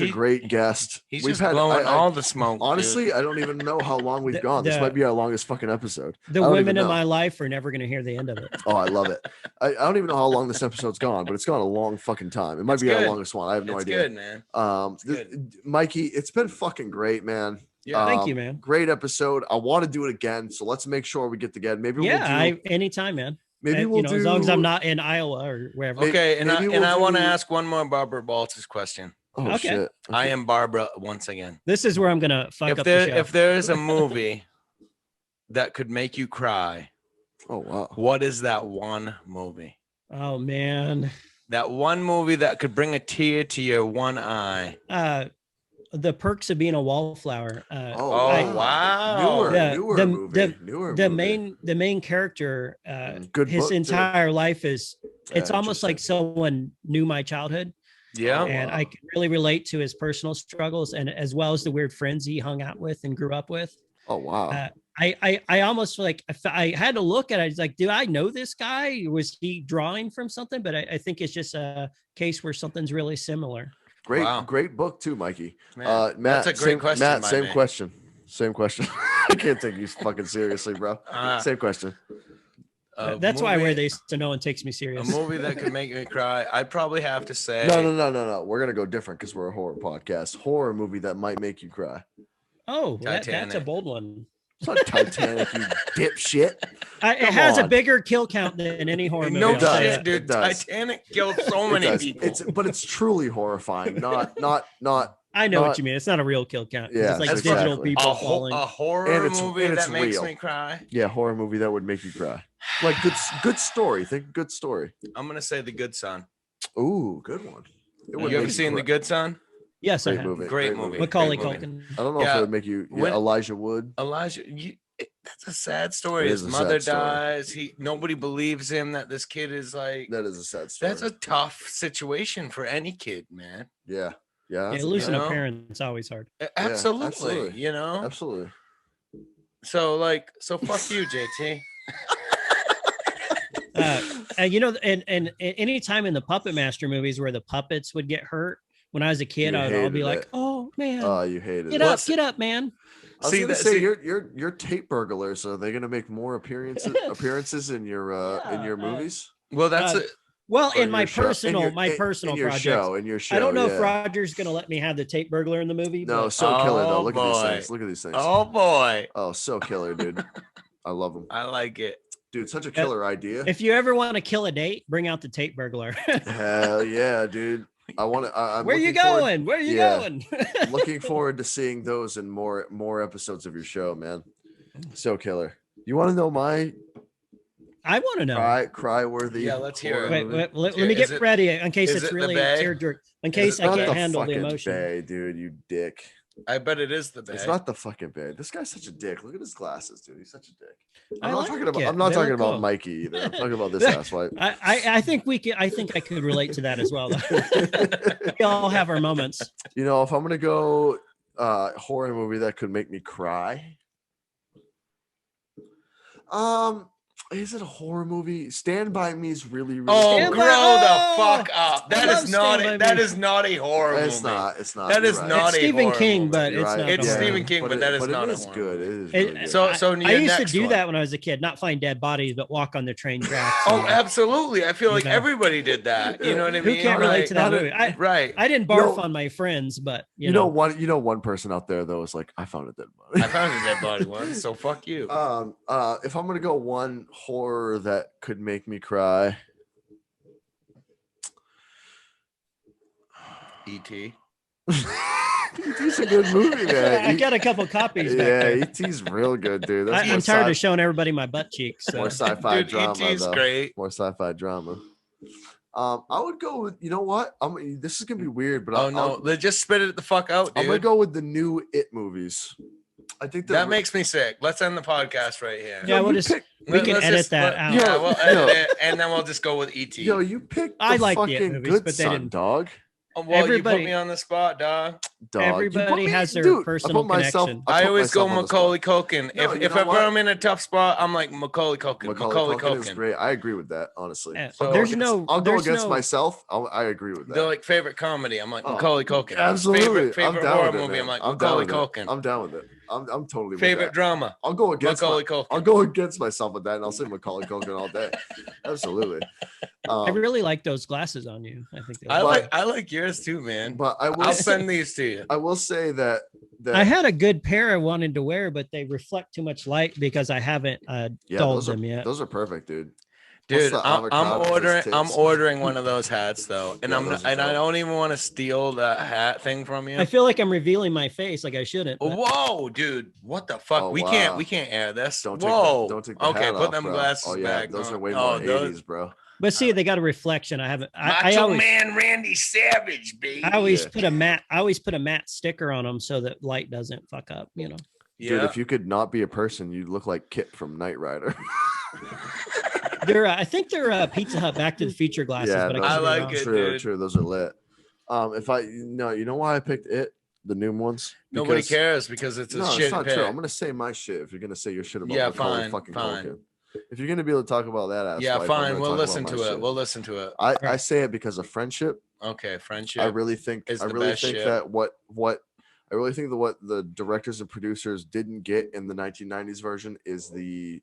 a He- great guest. He's just blowing all the smoke. honestly, dude. I don't even know how long we've The- gone. This the- might be our longest fucking episode. the I don't women even in know. my life are never gonna hear the end of it. Oh, I love it. I don't even know how long this episode's gone, but it's gone a long fucking time. It might It's be our good. longest one. I have no it's idea. good, man. Mikey, it's been fucking great, man. Yeah. Thank you, man. Great episode. I want to do it again, so let's make sure we get together. Maybe Yeah, we'll do. anytime, man. Maybe And, we'll you know, do. as long as I'm not in Iowa or wherever. Maybe- Okay, and maybe I we'll want to do- ask one more Barbara Baltus question. Oh Okay. shit! I am Barbara once again. This is where I'm gonna fuck If up the show. there is a movie that could make you cry, Oh wow! what is that one movie? Oh man, That one movie that could bring a tear to your one eye. the perks of being a wallflower. Oh, wow. Newer, The- newer the- movie. the- newer the movie. main character, Good his book, too. entire life is. It's Yeah, almost like interesting. someone knew my childhood. Yeah. And I can really relate to his personal struggles and as well as the weird friends he hung out with and grew up with. Oh wow. I almost like I had to look at it. It's like, do I know this guy? Was he drawing from something? But I think it's just a case where something's really similar. Great book too, Mikey. Man, Matt, that's a great question. Matt, my same man. question. Same question. I can't take you fucking seriously, bro. Same question. That's why I wear these so no one takes me A serious. movie that could make me cry. I'd probably have to say. No. We're gonna go different because we're a horror podcast. Horror movie that might make you cry. Oh, that's a Titanic. bold one. It's not Titanic, you dipshit. It Come has a on. bigger kill count than any horror movie. No I'll say shit, that. dude. It does. Titanic killed so It many does. people. But it's truly horrifying. Not. I know not- what you mean. It's not a real kill count. Yeah, It's like that's digital exactly. people falling. a horror And it's- movie and it's that makes real. me cry. Yeah, horror movie that would make you cry. Like good story. Think good story. I'm gonna say The Good Son. Ooh, good one. It would You ever make seen cry. The Good Son? Yes, I Great have. movie. Great movie. Macaulay Great movie. Culkin. I don't know if Yeah. it would make you. When- Elijah Wood. Elijah, that's a sad story. It His is a mother sad story. dies. Nobody believes him that this kid is like. That is a sad story. That's a tough situation for any kid, man. Yeah. Yeah, that's- losing you a know? parent is always hard. Absolutely. absolutely. You know. Absolutely. So fuck you, JT. And you know, and any time in the Puppet Master movies where the puppets would get hurt, when I was a kid, You I would all hated be like, it. "Oh man, Oh, you hated get it. up, get up, man!" I was See, gonna that- say see- you're tape burglars. Are they gonna make more appearances in your movies? Well, that's Uh, it. Well, Or in my your show? personal, in my personal in your projects. show, in your show. I don't know yeah. if Roger's gonna let me have the tape burglar in the movie. No, but so killer though. Oh, Look at these boy. things. Look at these things. Oh boy, Oh, so killer, dude. I love them, I like it. dude. Such a killer idea. if you ever want to kill a date, bring out the tape burglar. Hell yeah, dude. I want to. I'm Where you looking forward- going? Where you Yeah. going? Looking forward to seeing those in more episodes of your show, man. So killer. You want to know my I want to know. cry worthy? Yeah, let's hear it. Wait, let me Is get it- ready in case is it's it the really Bay? tear-jerk. In case I Not can't the handle the fucking emotion. Bay, dude. You dick. I bet it is the Bay. It's not the fucking Bay. This guy's such a dick. Look at his glasses, dude. He's such a dick. I I'm not like talking about. it. I'm not They talking look about cool. Mikey either. I'm talking about this asswipe. I think we can. I think I could relate to that as well. We all have our moments. You know, if I'm gonna go horror movie that could make me cry. Is it a horror movie? Stand By Me is really Oh, Stand grow by- the Oh! fuck up! I That love is not. Stand By That Me. is not a horror It's movie. not. It's not. That You're is right. not It's a Stephen horror King, movie. but You're it's right. not. It's a horror Stephen movie. King, but that is not a It is horror good. It is It- really good. So I your used to next do one. that when I was a kid, not find dead bodies, but walk on the train tracks. Oh, and- absolutely. I feel like know. everybody did that. You know what I Who mean? can't relate Right. to that How did- movie? I Right. didn't barf No. on my friends, but you know one person out there though is like, I found a dead body. I found a dead body once, so fuck you. If I'm gonna go one horror that could make me cry, E.T. E.T.'s a good movie, man. I got a couple copies back Yeah, there. E.T.'s real good, dude. That's I'm more tired sci- of showing everybody my butt cheeks. So. more sci-fi Dude, drama. E.T.'s though. great. More sci-fi drama. I would go with. You know what? This is gonna be weird, but Oh no, let's just spit it the fuck out, I'm gonna dude. go with the new It movies. I think That makes me sick. Let's end the podcast right here. Yeah, we'll you just pick- we can Let's edit just- that let- out. Yeah, Yo, we'll edit yo. it, and then we'll just go with E.T. Yo, you picked the I like the It fucking movies, Good but they Son, didn't. dog. Oh, well, you everybody- put me on the spot, dog. Dog. You put Everybody me- has their dude, personal connection. I put always go myself on the spot. Macaulay Culkin. No, you if know ever what? I'm in a tough spot, I'm like Macaulay Culkin. Macaulay Culkin is Culkin. great. I agree with that, honestly. Yeah, So- there's no. I'll go there's against no- myself. I agree with that. They're like favorite comedy. I'm like Oh, Macaulay Culkin. Absolutely. Favorite I'm down horror with it, movie. man. I'm like I'm down Macaulay with it. Culkin. I'm down with it. I'm totally with Favorite that. drama. I'll go against Macaulay Culkin. I'll go against myself with that, and I'll say Macaulay Culkin all day. Absolutely. I really like those glasses on you. I think. I like yours too, man. But I will. I'll say, send these to you. I will say that I had a good pair I wanted to wear, but they reflect too much light because I haven't dulled those are, them yet. Those are perfect, dude. Dude, What's the I'm avocado with ordering. his I'm tits? ordering one of those hats though, and Yeah, I'm those not, are and I dope. don't even want to steal that hat thing from you. I feel like I'm revealing my face, like I shouldn't. but- Whoa, dude! What the fuck? Oh, we wow. can't air this. Don't take Whoa! don't take the Okay, hat put off, them bro. glasses Oh yeah, back. those are on. way Oh, more those- 80s, bro. But see, they got a reflection. I haven't. I Macho always, Man Randy Savage, baby. I always Yeah. put a matte. I always put a matte sticker on them so that light doesn't fuck up. You know. yeah. Dude, if you could not be a person, you'd look like Kit from Knight Rider. They're. I think they're Pizza Hut Back to the Future glasses. Yeah, but those I I could be like wrong. it. True, dude. true. Those are lit. If I no, you know why I picked it, the new ones? Nobody Because- cares because it's a No, shit it's not pick. true. I'm gonna say my shit if you're gonna say your shit about Yeah, Macaulay fine, fucking fine. Culkin. If you're gonna be able to talk about that ass Yeah, wife, I'm fine. gonna We'll talk listen about to my it. shit. We'll listen to it. I say it because of friendship. Okay, friendship. I really think is I the really best think shit. that what I really think that what the directors and producers didn't get in the 1990s version is the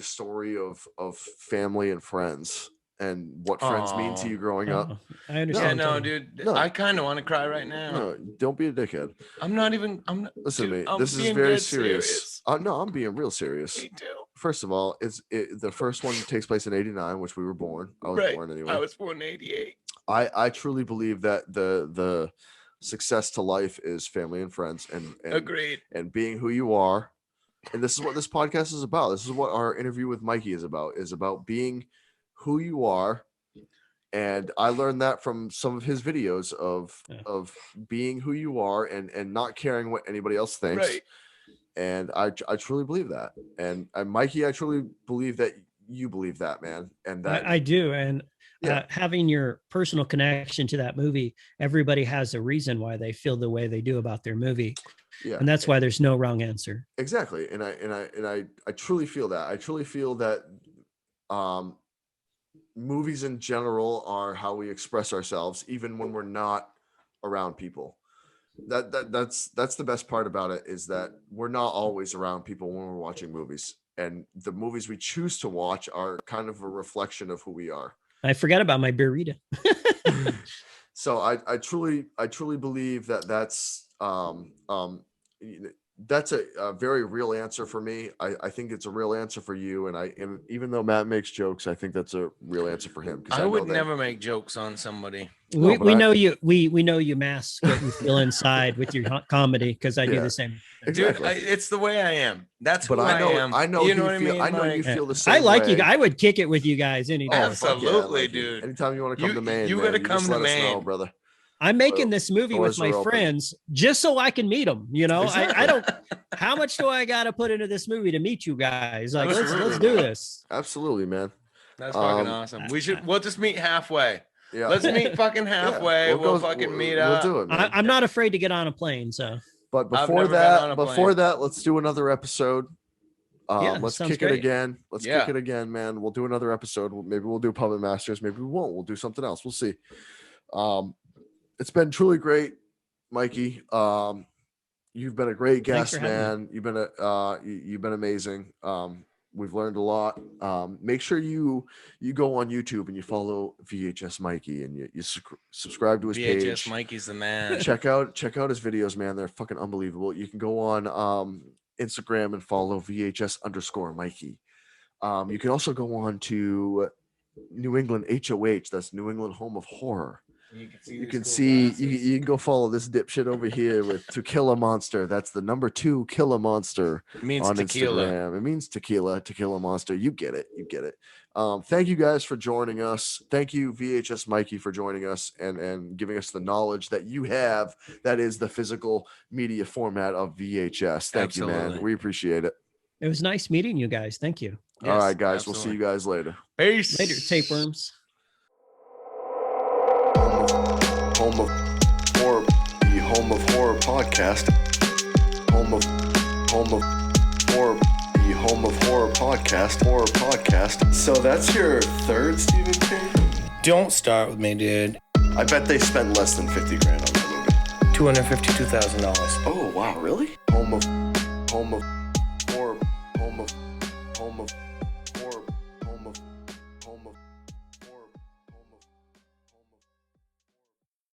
story of family and friends and what friends mean to Aw. you growing up. I Yeah, understand. no, totally. dude. No. I kind of want to cry right now. No, don't be a dickhead. I'm not even. I'm not. Listen dude, to me. I'm This is being very dead serious. No, I'm being real serious. Me too. First of all, the first one takes place in '89, which we were born. I was Right. born anyway. I was born in '88. I truly believe that the success to life is family and friends and Agreed. and being who you are. And this is what this podcast is about. This is what our interview with Mikey is about being who you are. And I learned that from some of his videos of being who you are and not caring what anybody else thinks. Right. And I truly believe that. And Mikey, I truly believe that you believe that, man. And that I do. And Yeah. having your personal connection to that movie, everybody has a reason why they feel the way they do about their movie. yeah. And that's why there's no wrong answer. Exactly. And I truly feel that. I truly feel that movies in general are how we express ourselves, even when we're not around people. That's the best part about it, is that we're not always around people when we're watching movies. And the movies we choose to watch are kind of a reflection of who we are. I forgot about my burrito. So I truly believe that that's a very real answer for me. I think it's a real answer for you. And even though Matt makes jokes, I think that's a real answer for him. I know would that- never make jokes on somebody. No, but we I- know you. We know you mask what you feel inside with your comedy, because I do Yeah. the same. Exactly. Dude, it's the way I am. That's But who I know am. I know you know you what feel, I mean? I know you Like, feel the same I like you. way. I would kick it with you guys any day. Oh, fuck yeah, Absolutely, Mikey. dude. Anytime you want to come You- to Maine, you man, gotta just come to let us know, Maine. brother. I'm making this movie with Doors my are open. friends just so I can meet them. You know, Exactly. I don't. How much do I got to put into this movie to meet you guys? Like, let's Absolutely, do man. this. Absolutely, man. That's fucking Um, awesome. We'll just meet halfway. Yeah. Let's meet fucking halfway. We'll fucking meet up. We'll do it, man. I'm not afraid to get on a plane. So But I've before never been on a plane. that, let's do another episode. Yeah, Let's sounds kick it great. again. Let's Yeah. kick it again, man. We'll do another episode. Maybe we'll do Puppet Masters. Maybe we won't. We'll do something else. We'll see. It's been truly great, Mikey. You've been a great Thanks guest, for having man. You've been amazing. We've learned a lot. Make sure you go on YouTube and you follow VHS Mikey and you subscribe to his VHS page. Mikey's the man. check out his videos, man. They're fucking unbelievable. You can go on Instagram and follow VHS_Mikey. You can also go on to New England HOH. That's New England Home of Horror. You can see you can go follow this dipshit over here with Tequila Monster. That's the number 2 Killer Monster It means on tequila. Instagram. It means Tequila Monster. You get it. Thank you guys for joining us. Thank you, VHS Mikey, for joining us and giving us the knowledge that you have. That is the physical media format of VHS. Thank you, man. Absolutely. We appreciate it. it was nice meeting you guys. Thank you. All Yes, right, guys. We'll see absolutely. you guys later. Peace. Later, tapeworms. Home of Horror, the Home of Horror podcast. Home of Horror, the Home of Horror podcast. So that's your third Stephen King? Don't start with me, dude. I bet they spent less than $50,000 on that movie. $252,000. Oh wow, really? Home of